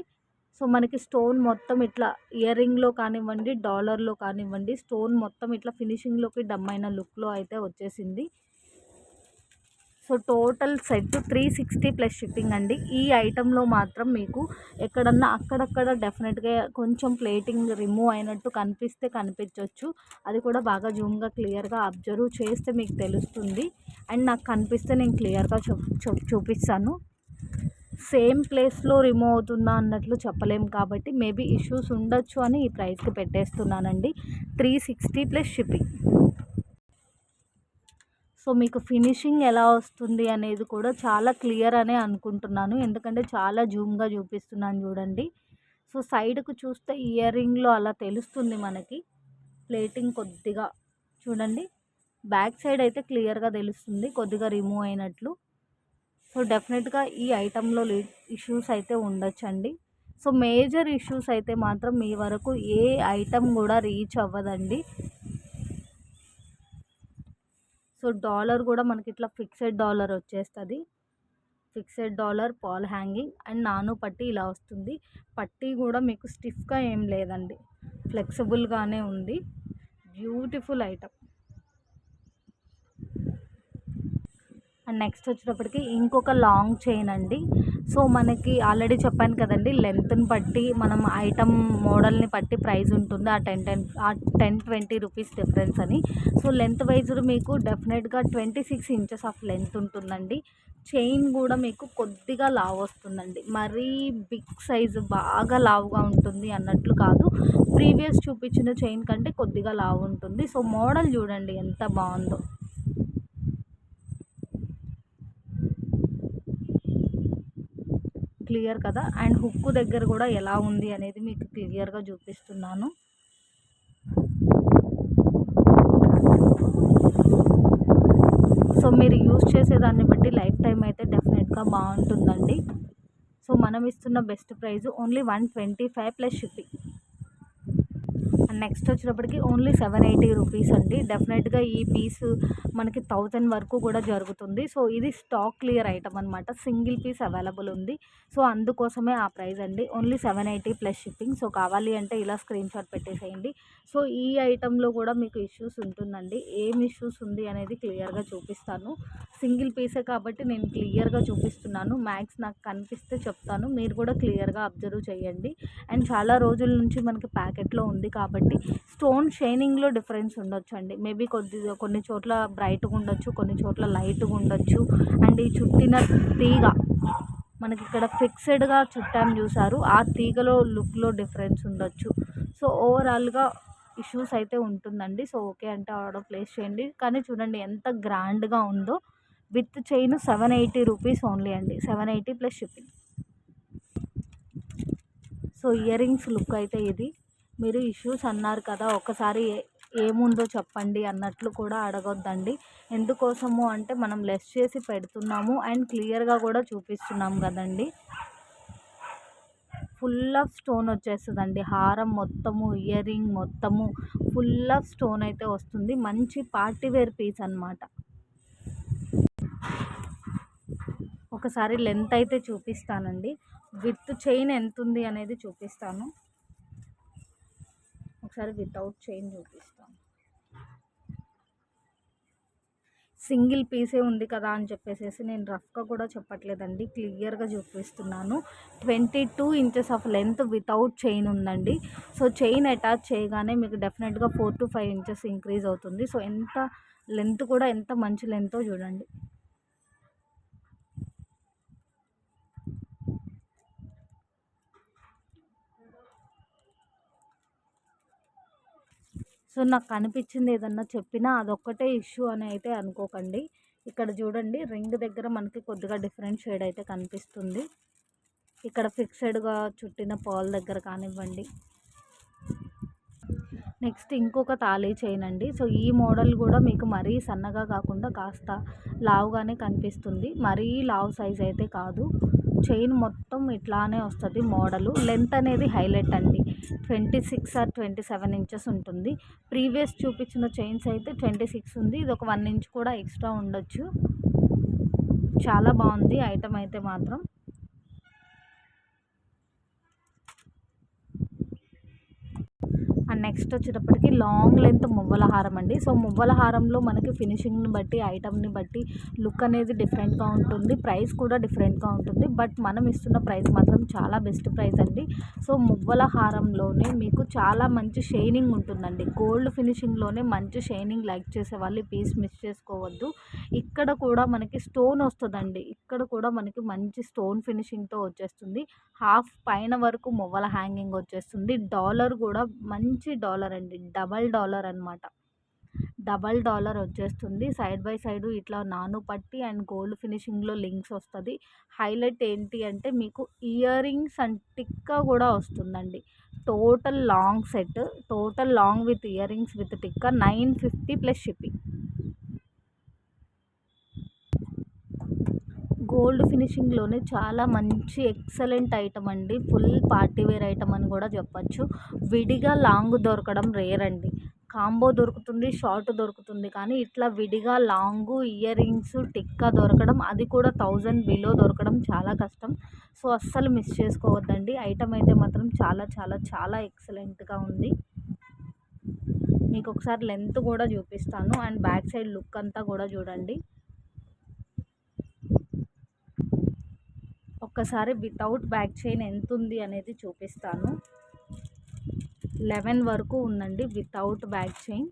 సో మనకి స్టోన్ మొత్తం ఇట్లా ఇయర్ రింగ్లో కానివ్వండి, డాలర్లో కానివ్వండి, స్టోన్ మొత్తం ఇట్లా ఫినిషింగ్లోకి డమ్మైన లుక్లో అయితే వచ్చేసింది. So total set 360 plus shipping అండి. ఈ ఐటెంలో మాత్రం మీకు ఎక్కడన్నా అక్కడక్కడ డెఫినెట్గా కొంచెం ప్లేటింగ్ రిమూవ్ అయినట్టు కనిపిస్తే కనిపించవచ్చు. అది కూడా బాగా జూమ్గా క్లియర్గా అబ్జర్వ్ చేస్తే మీకు తెలుస్తుంది. అండ్ నాకు కనిపిస్తే నేను క్లియర్గా చూపిస్తాను. సేమ్ ప్లేస్లో రిమూవ్ అవుతుందా అన్నట్లు చెప్పలేము కాబట్టి మేబీ ఇష్యూస్ ఉండొచ్చు అని ఈ ప్రైస్కి పెట్టేస్తున్నానండి. 360 ప్లస్ షిప్పింగ్. సో మీకు ఫినిషింగ్ ఎలా వస్తుంది అనేది కూడా చాలా క్లియర్ అనే అనుకుంటున్నాను. ఎందుకంటే చాలా జూమ్గా చూపిస్తున్నాను చూడండి. సో సైడ్కు చూస్తే ఇయర్ రింగ్లో అలా తెలుస్తుంది మనకి ప్లేటింగ్ కొద్దిగా చూడండి. బ్యాక్ సైడ్ అయితే క్లియర్గా తెలుస్తుంది కొద్దిగా రిమూవ్ అయినట్లు. సో డెఫినెట్గా ఈ ఐటెంలో ఇష్యూస్ అయితే ఉండొచ్చండి. సో మేజర్ ఇష్యూస్ అయితే మాత్రం మీ వరకు ఏ ఐటెం కూడా రీచ్ అవ్వదండి. సో డాలర్ కూడా మనకి ఇట్లా ఫిక్సెడ్ డాలర్ వచ్చేస్తుంది. ఫిక్సెడ్ డాలర్ పాల్ హ్యాంగింగ్ అండ్ నాను పట్టి ఇలా వస్తుంది. పట్టి కూడా మీకు స్టిఫ్గా ఏం లేదండి, ఫ్లెక్సిబుల్గానే ఉంది. Beautiful item. అండ్ నెక్స్ట్ వచ్చేటప్పటికి ఇంకొక లాంగ్ చైన్ అండి. సో మనకి ఆల్రెడీ చెప్పాను కదండి, లెంత్ని బట్టి మనం ఐటమ్ మోడల్ని బట్టి ప్రైస్ ఉంటుంది. ఆ 10-20 రూపీస్ డిఫరెన్స్ అని. సో లెంత్ వైజ్ మీకు డెఫినెట్గా 26 ఇంచెస్ ఆఫ్ లెంత్ ఉంటుందండి. చైన్ కూడా మీకు కొద్దిగా లావు వస్తుందండి. మరీ బిగ్ సైజు బాగా లావుగా ఉంటుంది అన్నట్లు కాదు. ప్రీవియస్ చూపించిన చైన్ కంటే కొద్దిగా లావు ఉంటుంది. సో మోడల్ చూడండి ఎంత బాగుందో. క్లియర్ కదా. అండ్ హుక్ దగ్గర కూడా ఎలా ఉంది అనేది మీకు క్లియర్గా చూపిస్తున్నాను. సో మీరు యూజ్ చేసేదాన్ని బట్టి లైఫ్ టైం అయితే డెఫినెట్గా బాగుంటుందండి. సో మనం ఇస్తున్న best price only 125 plus shipping. And next వచ్చేటప్పటికి ఓన్లీ 780 రూపీస్ అండి. డెఫినెట్గా ఈ పీస్ మనకి 1000 వరకు కూడా జరుగుతుంది. సో ఇది స్టాక్ క్లియర్ ఐటమ్ అనమాట. సింగిల్ పీస్ అవైలబుల్ ఉంది. సో అందుకోసమే ఆ ప్రైస్ అండి. Only 780 plus shipping. సో కావాలి అంటే ఇలా స్క్రీన్ షాట్ పెట్టేసేయండి. సో ఈ ఐటెంలో కూడా మీకు ఇష్యూస్ ఉంటుందండి. ఏం ఇష్యూస్ ఉంది అనేది క్లియర్గా చూపిస్తాను. సింగిల్ పీసే కాబట్టి నేను క్లియర్గా చూపిస్తున్నాను. మ్యాక్స్ నాకు కనిపిస్తే చెప్తాను, మీరు కూడా క్లియర్గా అబ్జర్వ్ చేయండి. అండ్ చాలా రోజుల నుంచి మనకి ప్యాకెట్లో ఉంది కాబట్టి స్టోన్ షైనింగ్లో డిఫరెన్స్ ఉండొచ్చు అండి. మేబీ కొన్ని చోట్ల బ్రైట్గా ఉండొచ్చు, కొన్ని చోట్ల లైట్గా ఉండొచ్చు. అండ్ ఈ చుట్టిన తీగ మనకి ఇక్కడ ఫిక్స్డ్గా చుట్టాం చూసారు, ఆ తీగలో లుక్లో డిఫరెన్స్ ఉండొచ్చు. సో ఓవరాల్గా ఇష్యూస్ అయితే ఉంటుందండి. సో ఓకే అంటే ఆర్డర్ ప్లేస్ చేయండి. కానీ చూడండి ఎంత గ్రాండ్గా ఉందో. విత్ చైన్ 780 రూపీస్ ఓన్లీ అండి. 780 plus shipping. So ear rings look అయితే ఇది. మీరు ఇష్యూస్ అన్నారు కదా, ఒకసారి ఏముందో చెప్పండి అన్నట్లు కూడా అడగొద్దండి. ఎందుకోసము అంటే మనం లెస్ చేసి పెడుతున్నాము అండ్ క్లియర్గా కూడా చూపిస్తున్నాం కదండి. ఫుల్ ఆఫ్ స్టోన్ వచ్చేస్తుందండి. హారం మొత్తము, ఇయర్ రింగ్ మొత్తము ఫుల్ ఆఫ్ స్టోన్ అయితే వస్తుంది. మంచి పార్టీవేర్ పీస్ అనమాట. ఒకసారి లెంత్ అయితే చూపిస్తానండి. విత్ చైన్ ఎంత ఉంది అనేది చూపిస్తాను. ఒకసారి వితౌట్ చైన్ చూపిస్తాను. సింగిల్ పీసే ఉంది కదా అని చెప్పేసి నేను రఫ్గా కూడా చెప్పట్లేదండి, క్లియర్గా చూపిస్తున్నాను. 22 inches of length without chain ఉందండి. సో చైన్ అటాచ్ చేయగానే మీకు డెఫినెట్గా 4 to 5 ఇంచెస్ ఇంక్రీజ్ అవుతుంది. సో ఎంత లెంత్ కూడా ఎంత మంచి లెంతో చూడండి. సో నాకు కనిపించింది ఏదన్నా చెప్పినా అదొక్కటే ఇష్యూ అని అయితే అనుకోకండి. ఇక్కడ చూడండి రింగ్ దగ్గర మనకి కొద్దిగా డిఫరెంట్ షేడ్ అయితే కనిపిస్తుంది. ఇక్కడ ఫిక్స్డ్గా చుట్టిన పాల్ దగ్గర కానివ్వండి. నెక్స్ట్ ఇంకొక తాళీ చైన్ అండి. సో ఈ మోడల్ కూడా మీకు మరీ సన్నగా కాకుండా కాస్త లావుగానే కనిపిస్తుంది. మరీ లావు సైజ్ అయితే కాదు. చైన్ మొత్తం ఇట్లానే వస్తుంది మోడలు. లెంత్ అనేది హైలైట్ అండి. 26 ఆర్ 27 ఇంచెస్ ఉంటుంది. ప్రీవియస్ చూపించిన చైన్స్ అయితే 26 ఉంది. ఇది ఒక 1 ఇంచ్ కూడా ఎక్స్ట్రా ఉండొచ్చు. చాలా బాగుంది ఐటమ్ అయితే మాత్రం. అండ్ నెక్స్ట్ వచ్చేటప్పటికి లాంగ్ లెంత్ మువ్వల హారం అండి. సో మువ్వల హారంలో మనకి ఫినిషింగ్ని బట్టి ఐటమ్ని బట్టి లుక్ అనేది డిఫరెంట్గా ఉంటుంది. ప్రైస్ కూడా డిఫరెంట్గా ఉంటుంది. బట్ మనం ఇస్తున్న ప్రైస్ మాత్రం చాలా బెస్ట్ ప్రైస్ అండి. సో మువ్వల హారంలోనే మీకు చాలా మంచి షైనింగ్ ఉంటుందండి. గోల్డ్ ఫినిషింగ్లోనే మంచి షైనింగ్ లైక్ చేసే వాళ్ళు పీస్ మిస్ చేసుకోవద్దు. ఇక్కడ కూడా మనకి స్టోన్ వస్తుందండి. ఇక్కడ కూడా మనకి మంచి స్టోన్ ఫినిషింగ్తో వచ్చేస్తుంది. హాఫ్ పైన వరకు మువ్వల హ్యాంగింగ్ వచ్చేస్తుంది. డాలర్ కూడా మంచి డాలర్ అండి. డబల్ డాలర్ అనమాట. డబల్ డాలర్ వచ్చేస్తుంది. సైడ్ బై సైడ్ ఇట్లా నాను పట్టి అండ్ గోల్డ్ ఫినిషింగ్లో లింక్స్ వస్తుంది. హైలైట్ ఏంటి అంటే మీకు ఇయర్ రింగ్స్ అండ్ టిక్కా కూడా వస్తుందండి. Total long set, total long with ear rings with tikka 950 plus shipping. Gold ఫినిషింగ్లోనే చాలా మంచి ఎక్సలెంట్ ఐటమ్ అండి. ఫుల్ పార్టీ వేర్ ఐటమ్ అని కూడా చెప్పచ్చు. విడిగా లాంగ్ దొరకడం రేర్ అండి. కాంబో దొరుకుతుంది, షార్ట్ దొరుకుతుంది, కానీ ఇట్లా విడిగా లాంగు ఇయర్ రింగ్స్ టిక్కా దొరకడం, అది కూడా 1000 బిలో దొరకడం చాలా కష్టం. సో అస్సలు మిస్ చేసుకోవద్దండి. ఐటమ్ అయితే మాత్రం చాలా చాలా చాలా ఎక్సలెంట్గా ఉంది. మీకు ఒకసారి లెంత్ కూడా చూపిస్తాను అండ్ బ్యాక్ సైడ్ లుక్ అంతా కూడా చూడండి. ఒక్కసారి వితౌట్ బ్యాక్ చైన్ ఎంత ఉంది అనేది చూపిస్తాను. 11 వరకు ఉందండి without back chain.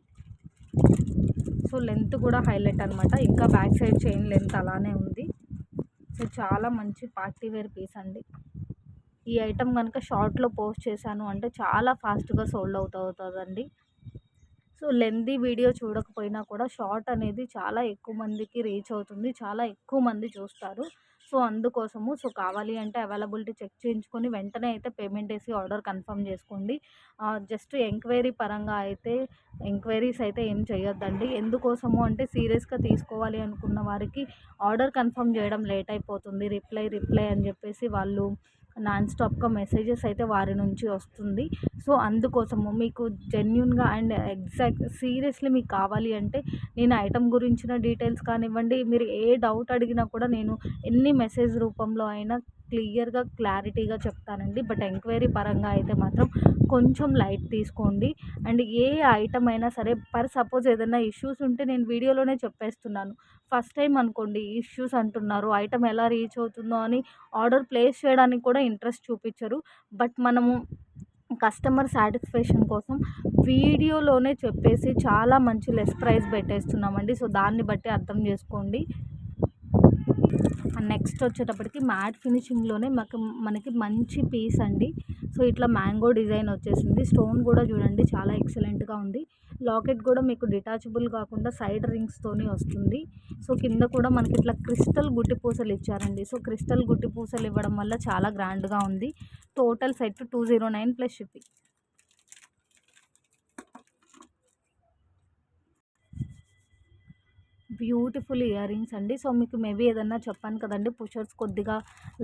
So length కూడా హైలైట్ అనమాట. ఇంకా బ్యాక్ సైడ్ చైన్ లెంత్ అలానే ఉంది. సో చాలా మంచి పార్టీ వేర్ పీస్ అండి. ఈ ఐటమ్ కనుక షార్ట్లో పోస్ట్ చేశాను అంటే చాలా ఫాస్ట్గా సోల్డ్ అవుతుందండి. సో లెంతీ వీడియో చూడకపోయినా కూడా షార్ట్ అనేది చాలా ఎక్కువ మందికి రీచ్ అవుతుంది. చాలా ఎక్కువ మంది చూస్తారు. సో అందుకోసము సో కావాలి అంటే అవైలబిలిటీ చెక్ చేయించుకొని వెంటనే అయితే పేమెంట్ వేసి ఆర్డర్ కన్ఫర్మ్ చేసుకోండి. జస్ట్ ఎంక్వైరీ పరంగా అయితే ఎంక్వైరీస్ అయితే ఏం చేయొద్దండి. ఎందుకోసము అంటే సీరియస్గా తీసుకోవాలి అనుకున్న వారికి ఆర్డర్ కన్ఫర్మ్ చేయడం లేట్ అయిపోతుంది. రిప్లై అని చెప్పేసి వాళ్ళు నాన్ స్టాప్గా మెసేజెస్ అయితే వారి నుంచి వస్తుంది. సో అందుకోసము మీకు జెన్యున్గా అండ్ ఎగ్జాక్ట్ సీరియస్లీ మీకు కావాలి అంటే నేను ఐటమ్ గురించిన డీటెయిల్స్ కానివ్వండి, మీరు ఏ డౌట్ అడిగినా కూడా నేను ఎన్ని మెసేజ్ రూపంలో అయినా క్లియర్గా క్లారిటీగా చెప్తానండి. బట్ ఎంక్వైరీ పరంగా అయితే మాత్రం కొంచెం లైట్ తీసుకోండి. అండ్ ఏ ఐటమ్ అయినా సరే సపోజ్ ఏదైనా ఇష్యూస్ ఉంటే నేను వీడియోలోనే చెప్పేస్తున్నాను. ఫస్ట్ టైం అనుకోండి ఇష్యూస్ అంటున్నారు, ఐటమ్ ఎలా రీచ్ అవుతుందో అని ఆర్డర్ ప్లేస్ చేయడానికి కూడా ఇంట్రెస్ట్ చూపించరు. బట్ మనము కస్టమర్ సాటిస్ఫాక్షన్ కోసం వీడియోలోనే చెప్పేసి చాలా మంచి లెస్ ప్రైస్ పెట్టేస్తున్నామండి. సో దాన్ని బట్టి అర్థం చేసుకోండి. నెక్స్ట్ వచ్చేటప్పటికి మ్యాట్ ఫినిషింగ్లోనే మనకి మంచి పీస్ అండి. సో ఇట్లా మ్యాంగో డిజైన్ వచ్చేసింది. స్టోన్ కూడా చూడండి చాలా ఎక్సలెంట్గా ఉంది. లాకెట్ కూడా మీకు డిటాచబుల్ కాకుండా సైడ్ రింగ్స్తోని వస్తుంది. సో కింద కూడా మనకి ఇట్లా క్రిస్టల్ గుట్టి పూసలు ఇచ్చారండి. సో క్రిస్టల్ గుట్టి పూసలు ఇవ్వడం వల్ల చాలా గ్రాండ్గా ఉంది. Total set 209 plus shipping. Beautiful ear rings అండి. సో మీకు మేబీ ఏదన్నా చెప్పాను కదండి, పుషర్స్ కొద్దిగా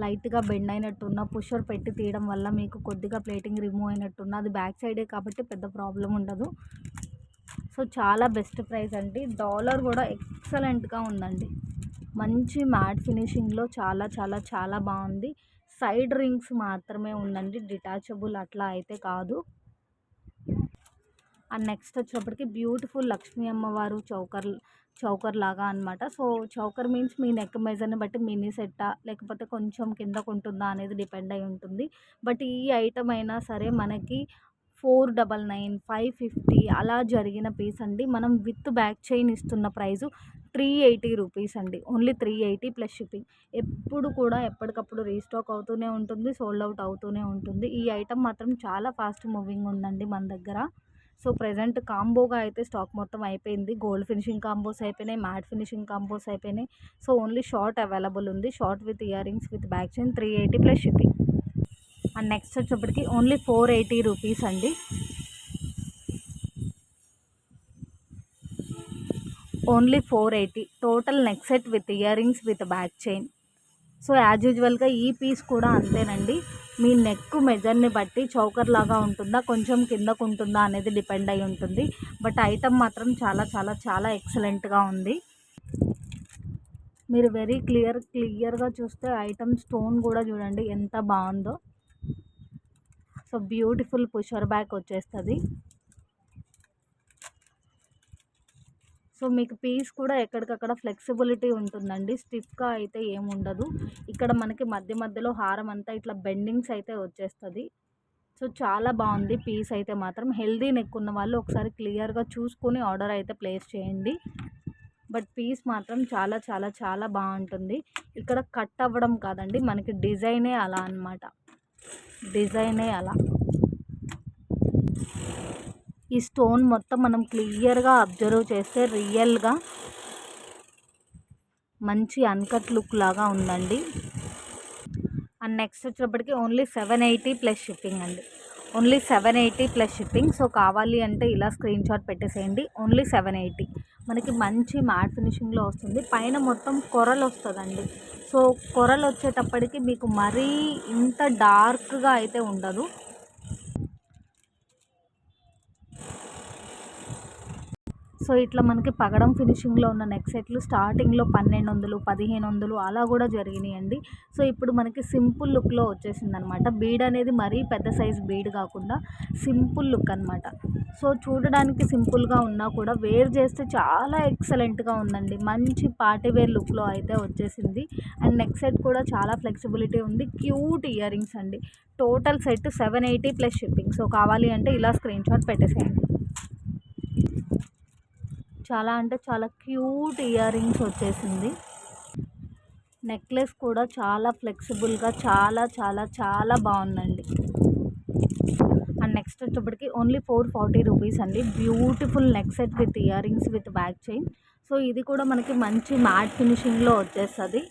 లైట్గా బెండ్ అయినట్టున్న, పుషర్ పెట్టి తీయడం వల్ల మీకు కొద్దిగా ప్లేటింగ్ రిమూవ్ అయినట్టున్న, అది బ్యాక్ సైడే కాబట్టి పెద్ద ప్రాబ్లం ఉండదు. సో చాలా బెస్ట్ ప్రైస్ అండి. డాలర్ కూడా ఎక్సలెంట్గా ఉందండి. మంచి మ్యాట్ ఫినిషింగ్లో చాలా చాలా చాలా బాగుంది. సైడ్ రింగ్స్ మాత్రమే ఉందండి, డిటాచబుల్ అట్లా అయితే కాదు. అండ్ నెక్స్ట్ వచ్చేటప్పటికి బ్యూటిఫుల్ లక్ష్మీ అమ్మవారు చౌకర్ లాగా అనమాట. సో చౌకర్ మీన్స్ మీ నెక్ మెజర్ని బట్టి మినీ సెట్టా లేకపోతే కొంచెం కిందకు ఉంటుందా అనేది డిపెండ్ అయి ఉంటుంది. బట్ ఈ ఐటమ్ అయినా సరే మనకి 499, 550 అలా జరిగిన పీస్ అండి. మనం విత్ బ్యాక్ చైన్ ఇస్తున్న ప్రైజు 380 రూపీస్ అండి. Only 380 plus shipping. ఎప్పుడు కూడా ఎప్పటికప్పుడు రీస్టాక్ అవుతూనే ఉంటుంది, సోల్డ్ అవుట్ అవుతూనే ఉంటుంది. ఈ ఐటమ్ మాత్రం చాలా ఫాస్ట్ మూవింగ్ ఉందండి మన దగ్గర. సో ప్రెజెంట్ కాంబోగా అయితే స్టాక్ మొత్తం అయిపోయింది. గోల్డ్ ఫినిషింగ్ కాంబోస్ అయిపోయినాయి, మ్యాట్ ఫినిషింగ్ కాంబోస్ అయిపోయినాయి. సో ఓన్లీ షార్ట్ అవైలబుల్ ఉంది. Short with ear rings with back chain 380 plus shipping. And next వచ్చేప్పటికి ఓన్లీ 480 రూపీస్ అండి. Only 480 total neck set with ear rings with back chain. So as యూజువల్గా ఈ piece కూడా అంతేనండి. మీ neck మెజర్ని బట్టి choker లాగా ఉంటుందా, కొంచెం కిందకు ఉంటుందా అనేది డిపెండ్ అయి ఉంటుంది. బట్ ఐటమ్ మాత్రం చాలా చాలా చాలా ఎక్సలెంట్గా ఉంది. మీరు వెరీ క్లియర్గా చూస్తే ఐటమ్ స్టోన్ కూడా చూడండి ఎంత బాగుందో. సో బ్యూటిఫుల్ పుషర్ బ్యాక్ వచ్చేస్తుంది. సో మీకు పీస్ కూడా ఎక్కడికక్కడ ఫ్లెక్సిబిలిటీ ఉంటుందండి, స్టిఫ్గా అయితే ఏముండదు. ఇక్కడ మనకి మధ్యలో హారం అంతా ఇట్లా బెండింగ్స్ అయితే వచ్చేస్తుంది. సో చాలా బాగుంది పీస్ అయితే మాత్రం. హెల్దీ నెక్ ఉన్న వాళ్ళు ఒకసారి క్లియర్గా చూసుకొని ఆర్డర్ అయితే ప్లేస్ చేయండి. బట్ పీస్ మాత్రం చాలా చాలా చాలా బాగుంటుంది. ఇక్కడ కట్ అవ్వడం కాదండి, మనకి డిజైనే అలా అన్నమాట. డిజైనే అలా. ఈ స్టోన్ మొత్తం మనం క్లియర్గా అబ్జర్వ్ చేస్తే రియల్గా మంచి అన్కట్ లుక్ లాగా ఉందండి. అండ్ నెక్స్ట్ వచ్చేటప్పటికి ఓన్లీ 780 ప్లస్ షిప్పింగ్ అండి. Only 780 plus shipping. సో కావాలి అంటే ఇలా స్క్రీన్ షాట్ పెట్టేసేయండి. ఓన్లీ 780. మనకి మంచి మ్యాట్ ఫినిషింగ్లో వస్తుంది. పైన మొత్తం కొరలు వస్తుందండి. సో కొరలు వచ్చేటప్పటికి మీకు మరీ ఇంత డార్క్గా అయితే ఉండదు. సో ఇట్లా మనకి పగడం ఫినిషింగ్లో ఉన్న నెక్ సెట్లు స్టార్టింగ్లో 1200, 1500 అలా కూడా జరిగినాయండి. సో ఇప్పుడు మనకి సింపుల్ లుక్లో వచ్చేసింది అనమాట. బీడ్ అనేది మరీ పెద్ద సైజ్ బీడ్ కాకుండా సింపుల్ లుక్ అనమాట. సో చూడడానికి సింపుల్గా ఉన్నా కూడా వేర్ చేస్తే చాలా ఎక్సలెంట్గా ఉందండి. మంచి పార్టీ వేర్ లుక్లో అయితే వచ్చేసింది. అండ్ నెక్ సెట్ కూడా చాలా ఫ్లెక్సిబిలిటీ ఉంది. క్యూట్ ఇయర్ రింగ్స్ అండి. Total set 780 plus shipping. So కావాలి అంటే ఇలా స్క్రీన్ షాట్ పెట్టేసేయండి. చాలా అంటే చాలా క్యూట్ ఇయర్ రింగ్స్ వచ్చేసింది. నెక్లెస్ కూడా చాలా ఫ్లెక్సిబుల్గా చాలా చాలా చాలా బాగుందండి. అండ్ నెక్స్ట్ వచ్చేప్పటికి ఓన్లీ 440 రూపీస్ అండి. Beautiful neck set with ear rings with back chain. So ఇది కూడా మనకి మంచి మ్యాట్ ఫినిషింగ్లో వచ్చేస్తుంది.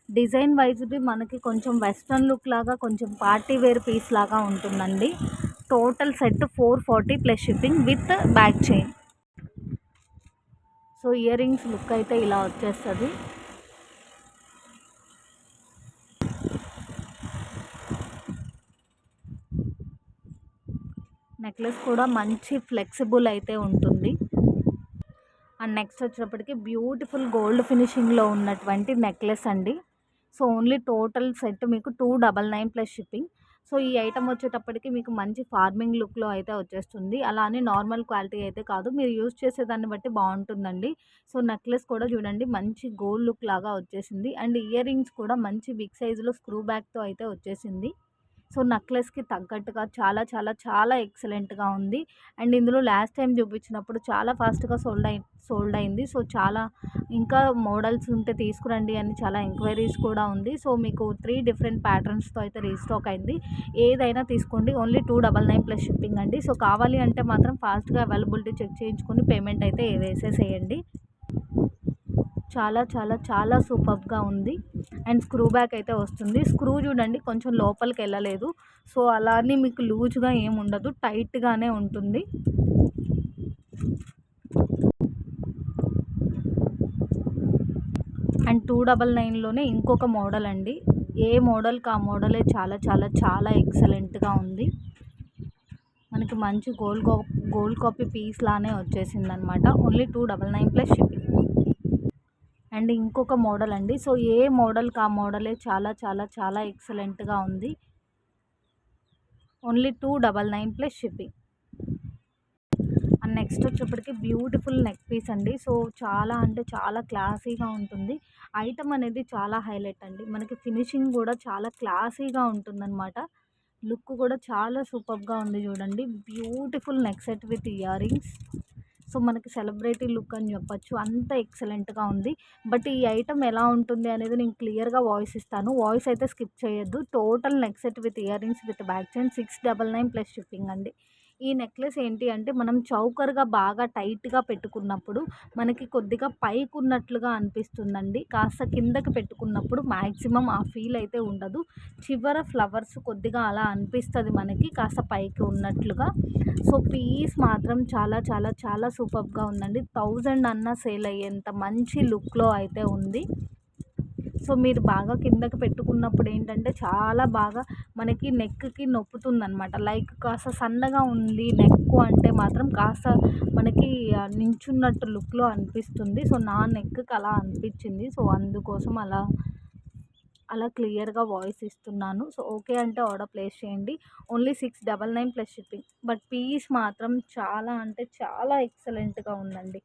డిజైన్ వైజ్ది మనకి కొంచెం వెస్ట్రన్ లుక్ లాగా, కొంచెం పార్టీ వేర్ పీస్ లాగా ఉంటుందండి. Total set 440 plus shipping with back chain. So ear rings look అయితే ఇలా వచ్చేస్తుంది. నెక్లెస్ కూడా మంచి ఫ్లెక్సిబుల్ అయితే ఉంటుంది. అండ్ నెక్స్ట్ వచ్చేటప్పటికి బ్యూటిఫుల్ గోల్డ్ ఫినిషింగ్లో ఉన్నటువంటి నెక్లెస్ అండి. సో ఓన్లీ టోటల్ సెట్ మీకు 299 ప్లస్ షిప్పింగ్. సో ఈ ఐటమ్ వచ్చేటప్పటికి మీకు మంచి ఫార్మింగ్ లుక్లో అయితే వచ్చేస్తుంది. అలా అని నార్మల్ క్వాలిటీ అయితే కాదు, మీరు యూజ్ చేసేదాన్ని బట్టి బాగుంటుందండి. సో నెక్లెస్ కూడా చూడండి మంచి గోల్డ్ లుక్ లాగా వచ్చేసింది. అండ్ ఇయర్ రింగ్స్ కూడా మంచి బిగ్ సైజులో స్క్రూ బ్యాక్తో అయితే వచ్చేసింది. సో నెక్లెస్కి తగ్గట్టుగా చాలా చాలా చాలా ఎక్సలెంట్గా ఉంది. అండ్ ఇందులో లాస్ట్ టైం చూపించినప్పుడు చాలా ఫాస్ట్గా సోల్డ్ అయింది. సో చాలా ఇంకా మోడల్స్ ఉంటే తీసుకురండి అని చాలా ఎంక్వైరీస్ కూడా ఉంది. సో మీకు 3 డిఫరెంట్ ప్యాటర్న్స్తో అయితే రీస్టాక్ అయింది. ఏదైనా తీసుకోండి. ఓన్లీ 299 ప్లస్ షిప్పింగ్ అండి. సో కావాలి అంటే మాత్రం ఫాస్ట్గా అవైలబిలిటీ చెక్ చేయించుకొని పేమెంట్ అయితే వేసేసేయండి. చాలా చాలా చాలా సూపర్గా ఉంది. అండ్ స్క్రూ బ్యాక్ అయితే వస్తుంది. స్క్రూ చూడండి కొంచెం లోపలికి వెళ్ళలేదు. సో అలా అని మీకు లూజ్గా ఏమి ఉండదు, టైట్గానే ఉంటుంది. అండ్ 299లోనే ఇంకొక మోడల్ అండి. ఏ మోడల్కి ఆ మోడలే చాలా చాలా చాలా ఎక్సలెంట్గా ఉంది. మనకి మంచి గోల్డ్ కాపీ పీస్ లానే వచ్చేసింది అనమాట. Only 299 plus shipping. అండ్ ఇంకొక మోడల్ అండి. సో ఏ మోడల్కి ఆ మోడలే చాలా చాలా చాలా ఎక్సలెంట్గా ఉంది. Only 299 plus shipping. And next వచ్చేప్పటికి బ్యూటిఫుల్ నెక్ పీస్ అండి. సో చాలా అంటే చాలా క్లాసీగా ఉంటుంది. ఐటమ్ అనేది చాలా హైలైట్ అండి. మనకి ఫినిషింగ్ కూడా చాలా క్లాసీగా ఉంటుందన్నమాట. లుక్ కూడా చాలా సూపర్గా ఉంది చూడండి. Beautiful neck set with ear rings. So మనకి సెలబ్రిటీ లుక్ అని చెప్పొచ్చు, అంత ఎక్సలెంట్గా ఉంది. బట్ ఈ ఐటమ్ ఎలా ఉంటుంది అనేది నేను క్లియర్గా వాయిస్ ఇస్తాను. వాయిస్ అయితే స్కిప్ చేయొద్దు. Total neck set with ear rings with back chain 699 plus shipping అండి. ఈ నెక్లెస్ ఏంటి అంటే మనం చౌకర్గా బాగా టైట్గా పెట్టుకున్నప్పుడు మనకి కొద్దిగా పైకి ఉన్నట్లుగా అనిపిస్తుందండి. కాస్త కిందకి పెట్టుకున్నప్పుడు మ్యాక్సిమం ఆ ఫీల్ అయితే ఉండదు. చివర ఫ్లవర్స్ కొద్దిగా అలా అనిపిస్తుంది మనకి కాస్త పైకి ఉన్నట్లుగా. సో పీస్ మాత్రం చాలా చాలా చాలా సూపర్గా ఉందండి. 1000 అన్నా సేల్ అయ్యేంత మంచి లుక్లో అయితే ఉంది. సో మీరు బాగా కిందకి పెట్టుకున్నప్పుడు ఏంటంటే చాలా బాగా మనకి నెక్కి నొప్పుతుందనమాట. లైక్ కాస్త సన్నగా ఉంది నెక్ అంటే మాత్రం కాస్త మనకి నించున్నట్టు లుక్లో అనిపిస్తుంది. సో నా నెక్కి అలా అనిపించింది. సో అందుకోసం అలా అలా క్లియర్గా వాయిస్ ఇస్తున్నాను. సో ఓకే అంటే ఆర్డర్ ప్లేస్ చేయండి. Only 699 plus shipping. But piece మాత్రం చాలా అంటే చాలా ఎక్సలెంట్గా ఉందండి.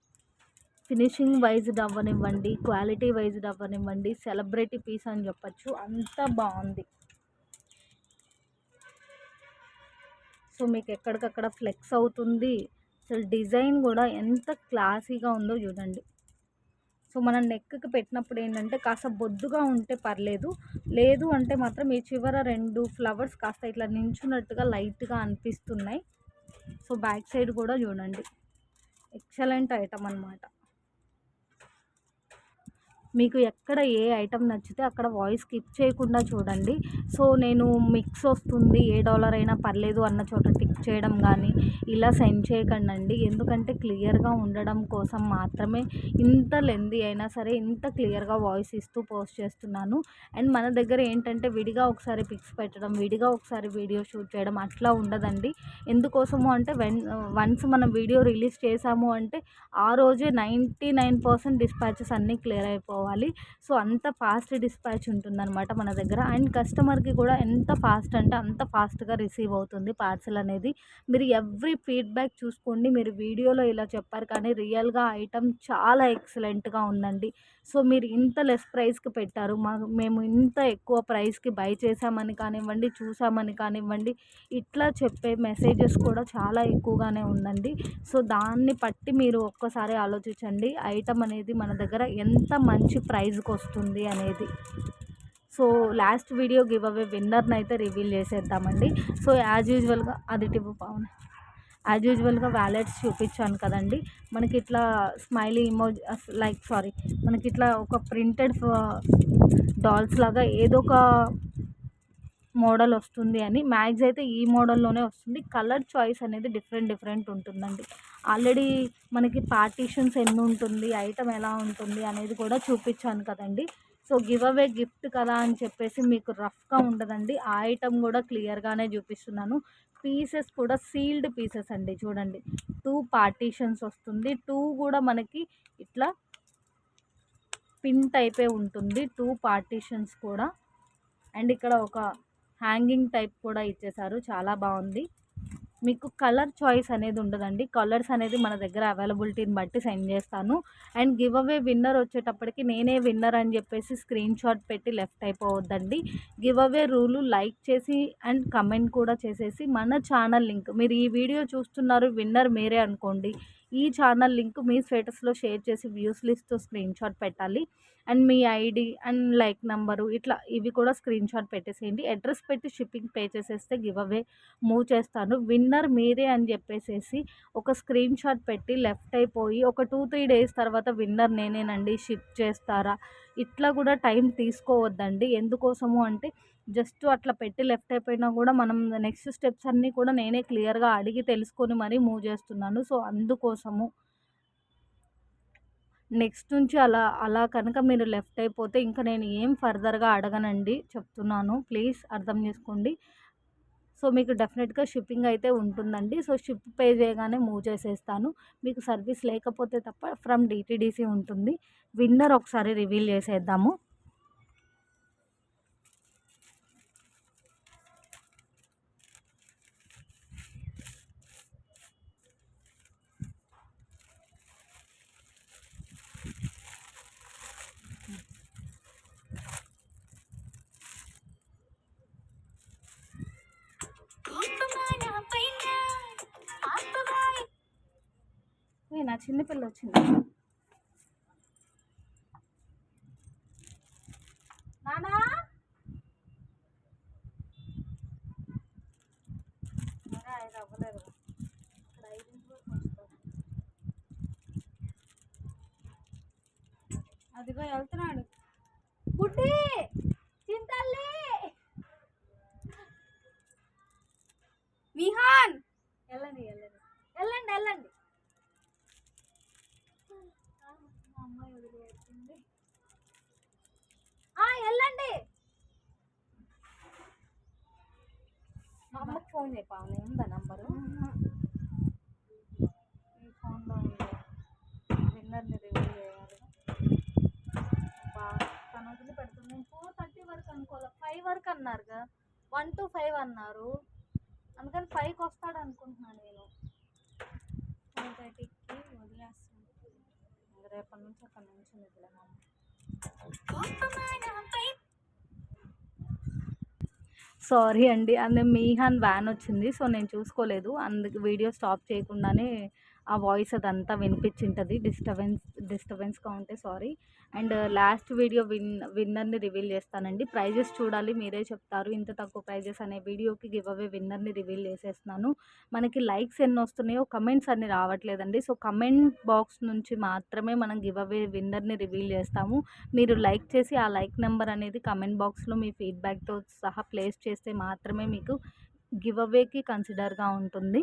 ఫినిషింగ్ వైజ్డ్ అవ్వనివ్వండి, క్వాలిటీ వైజ్డ్ అవ్వనివ్వండి, సెలబ్రిటీ పీస్ అని చెప్పొచ్చు. అంత బాగుంది. సో మీకు ఎక్కడికక్కడ ఫ్లెక్స్ అవుతుంది. అసలు డిజైన్ కూడా ఎంత క్లాసీగా ఉందో చూడండి. సో మనం నెక్కి పెట్టినప్పుడు ఏంటంటే కాస్త బొద్దుగా ఉంటే పర్లేదు, లేదు అంటే మాత్రం ఈ చివర 2 ఫ్లవర్స్ కాస్త ఇట్లా నించున్నట్టుగా లైట్గా అనిపిస్తున్నాయి. సో బ్యాక్ సైడ్ కూడా చూడండి, ఎక్సలెంట్ ఐటమ్ అనమాట. మీకు ఎక్కడ ఏ ఐటెం నచ్చితే అక్కడ వాయిస్ స్కిప్ చేయకుండా చూడండి. సో నేను మిక్స్ వస్తుంది $ఏ అయినా పర్లేదు అన్న చోట టిక్ చేయడం కానీ ఇలా సెండ్ చేయకండి. ఎందుకంటే క్లియర్గా ఉండడం కోసం మాత్రమే ఇంత లెంతీ అయినా సరే ఇంత క్లియర్గా వాయిస్ ఇస్తూ పోస్ట్ చేస్తున్నాను. అండ్ మన దగ్గర ఏంటంటే విడిగా ఒకసారి పిక్స్ పెట్టడం, విడిగా ఒకసారి వీడియో షూట్ చేయడం అట్లా ఉండదండి. ఎందుకోసము అంటే వన్స్ మనం వీడియో రిలీజ్ చేసాము అంటే ఆ రోజే 99% డిస్పాచెస్ అన్నీ క్లియర్ అయిపోవాలి. సో అంత ఫాస్ట్ డిస్పాచ్ ఉంటుందన్నమాట మన దగ్గర. అండ్ కస్టమర్కి కూడా ఎంత ఫాస్ట్ అంటే అంత ఫాస్ట్గా రిసీవ్ అవుతుంది పార్సల్ అనేది. మీరు ఎవ్రీ ఫీడ్బ్యాక్ చూసుకోండి. మీరు వీడియోలో ఇలా చెప్పారు కానీ రియల్గా ఐటమ్ చాలా ఎక్సలెంట్గా ఉందండి. సో మీరు ఇంత లెస్ ప్రైస్కి పెట్టారు, మేము ఇంత ఎక్కువ ప్రైస్కి బై చేసామని కానివ్వండి, చూసామని కానివ్వండి, ఇట్లా చెప్పే మెసేజెస్ కూడా చాలా ఎక్కువగానే ఉందండి. సో దాన్ని బట్టి మీరు ఒక్కసారి ఆలోచించండి ఐటమ్ అనేది మన దగ్గర ఎంత మంచి ప్రైజ్కి వస్తుంది అనేది. So last video give away విన్నర్ని అయితే రివీల్ చేసేద్దామండి. సో యాజ్ యూజువల్గా అది పవన్ యాజ్ యూజువల్గా వ్యాలెట్స్ చూపించాను కదండి. మనకి ఇట్లా స్మైలీ ఇమోజ్ మనకి ఇట్లా ఒక ప్రింటెడ్ డాల్స్ లాగా ఏదో ఒక మోడల్ వస్తుంది అని. మ్యాక్స్ అయితే ఈ మోడల్లోనే వస్తుంది. కలర్ చాయిస్ అనేది డిఫరెంట్ ఉంటుందండి. ఆల్రెడీ మనకి పార్టీషన్స్ ఎన్ని ఉంటుంది, ఐటమ్ ఎలా ఉంటుంది అనేది కూడా చూపించాను కదండి. సో గివ్ అవే గిఫ్ట్ కదా అని చెప్పేసి మీకు రఫ్గా ఉండదండి. ఆ ఐటమ్ కూడా క్లియర్గానే చూపిస్తున్నాను. పీసెస్ కూడా సీల్డ్ పీసెస్ అండి. చూడండి 2 పార్టీషన్స్ వస్తుంది. 2 కూడా మనకి ఇట్లా పిన్ టైపే ఉంటుంది 2 పార్టీషన్స్ కూడా. అండ్ ఇక్కడ ఒక హ్యాంగింగ్ టైప్ కూడా ఇచ్చేసారు, చాలా బాగుంది. మీకు కలర్ చాయిస్ అనేది ఉండదండి. కలర్స్ అనేది మన దగ్గర అవైలబిలిటీని బట్టి సెండ్ చేస్తాను. అండ్ గివ్ అవే విన్నర్ వచ్చేటప్పటికి నేనే విన్నర్ అని చెప్పేసి స్క్రీన్ షాట్ పెట్టి లెఫ్ట్ అయిపోవద్దండి. గివ్ అవే రూలు లైక్ చేసి అండ్ కమెంట్ కూడా చేసేసి మన ఛానల్ లింక్, మీరు ఈ వీడియో చూస్తున్నారు విన్నర్ మీరే అనుకోండి, ఈ ఛానల్ లింక్ మీ స్టేటస్లో షేర్ చేసి వ్యూస్ లిస్ట్తో స్క్రీన్ షాట్ పెట్టాలి. And me ID and like number ఇట్లా ఇవి కూడా స్క్రీన్ షాట్ పెట్టేసేయండి. అడ్రస్ పెట్టి షిప్పింగ్ పే చేసేస్తే గివ్ అవే మూవ్ చేస్తాను. విన్నర్ మీరే అని చెప్పేసేసి ఒక స్క్రీన్ షాట్ పెట్టి లెఫ్ట్ అయిపోయి ఒక 2-3 డేస్ తర్వాత విన్నర్ నేనేనండి షిప్ చేస్తారా, ఇట్లా కూడా టైం తీసుకోవద్దండి. ఎందుకోసము అంటే జస్ట్ అట్లా పెట్టి లెఫ్ట్ అయిపోయినా కూడా మనం నెక్స్ట్ స్టెప్స్ అన్నీ కూడా నేనే క్లియర్గా అడిగి తెలుసుకొని మరీ మూవ్ చేస్తున్నాను. సో అందుకోసము నెక్స్ట్ నుంచి అలా అలా కనుక మీరు లెఫ్ట్ అయిపోతే ఇంకా నేను ఏం ఫర్దర్గా అడగనండి, చెప్తున్నాను, ప్లీజ్ అర్థం చేసుకోండి. సో మీకు డెఫినెట్గా షిప్పింగ్ అయితే ఉంటుందండి. సో షిప్ పే చేయగానే మూవ్ చేసేస్తాను. మీకు సర్వీస్ లేకపోతే తప్ప ఫ్రమ్ డిటీడీసీ ఉంటుంది. విన్నర్ ఒకసారి రివీల్ చేసేద్దాము. నా చిన్నపిల్ల వచ్చింది. నానా ఇది అవ్వలేదు. అదిగో వెళ్తున్నాడు బుడ్డి చింతల్లి విహాన్ వెళ్ళండి వెళ్ళండి వెళ్ళండి వెళ్ళండి అమ్మాయి వదిలేస్తుంది వెళ్ళండి మా అమ్మకి ఫోన్ చెప్పాలి ఉందా నంబరు ఈ ఫోన్లో ఉంది విన్నర్ని రివ్యూ చేయాలి తను వదిలి పెడుతుంది నేను 4:30 వరకు అనుకోవాలి 5 వరకు అన్నారుగా 1 to 5 అన్నారు అందుకని 5కి వస్తాడు అనుకుంటున్నాను నేను 4:30కి వదిలేస్తాను రేపటి నుంచి అక్కడ నుంచి నిద్రమా సారీ అండి అంటే మీహాన్ వ్యాన్ వచ్చింది సో నేను చూసుకోలేదు అందుకు వీడియో స్టాప్ చేయకుండానే ఆ వాయిస్ అదంతా వినిపించింటుంది డిస్టర్బెన్స్గా ఉంటే సారీ అండ్ లాస్ట్ వీడియో విన్నర్ని రివీల్ చేస్తానండి ప్రైజెస్ చూడాలి మీరే చెప్తారు ఇంత తక్కువ ప్రైజెస్ అనే వీడియోకి గివ్ అవే విన్నర్ని రివీల్ చేసేస్తున్నాను మనకి లైక్స్ ఎన్ని వస్తున్నాయో కమెంట్స్ అన్ని రావట్లేదండి సో కమెంట్ బాక్స్ నుంచి మాత్రమే మనం గివ్ అవే విన్నర్ని రివీల్ చేస్తాము మీరు లైక్ చేసి ఆ లైక్ నెంబర్ అనేది కమెంట్ బాక్స్లో మీ ఫీడ్బ్యాక్తో సహా ప్లేస్ చేస్తే మాత్రమే మీకు గివ్ అవేకి కన్సిడర్గా ఉంటుంది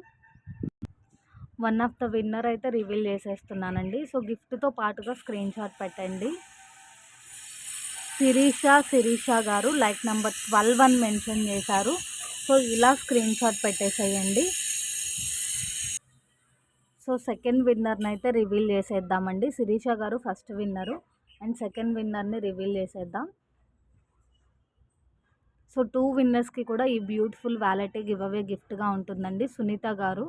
వన్ ఆఫ్ ద విన్నర్ అయితే రివీల్ చేసేస్తున్నానండి సో గిఫ్ట్తో పాటుగా స్క్రీన్ షాట్ పెట్టండి శిరీష గారు లైక్ నెంబర్ 12 అని మెన్షన్ చేశారు సో ఇలా స్క్రీన్ షాట్ పెట్టేసేయండి సో సెకండ్ విన్నర్ని అయితే రివీల్ చేసేద్దామండి శిరీష గారు ఫస్ట్ విన్నరు అండ్ సెకండ్ విన్నర్ని రివీల్ చేసేద్దాం సో 2 విన్నర్స్కి కూడా ఈ బ్యూటిఫుల్ వ్యాలెట్ గివ్ అవే గిఫ్ట్గా ఉంటుందండి సునీత గారు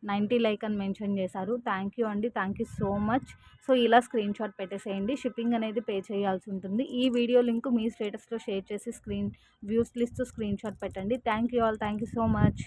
90 లైక్ అని మెన్షన్ చేశారు థ్యాంక్ యూ అండి thank you so much so ఇలా స్క్రీన్ షాట్ పెట్టేసేయండి షిప్పింగ్ అనేది పే చేయాల్సి ఉంటుంది ఈ వీడియో లింక్ మీ స్టేటస్లో షేర్ చేసి వ్యూస్ లిస్ట్ స్క్రీన్ షాట్ పెట్టండి thank you all thank you so much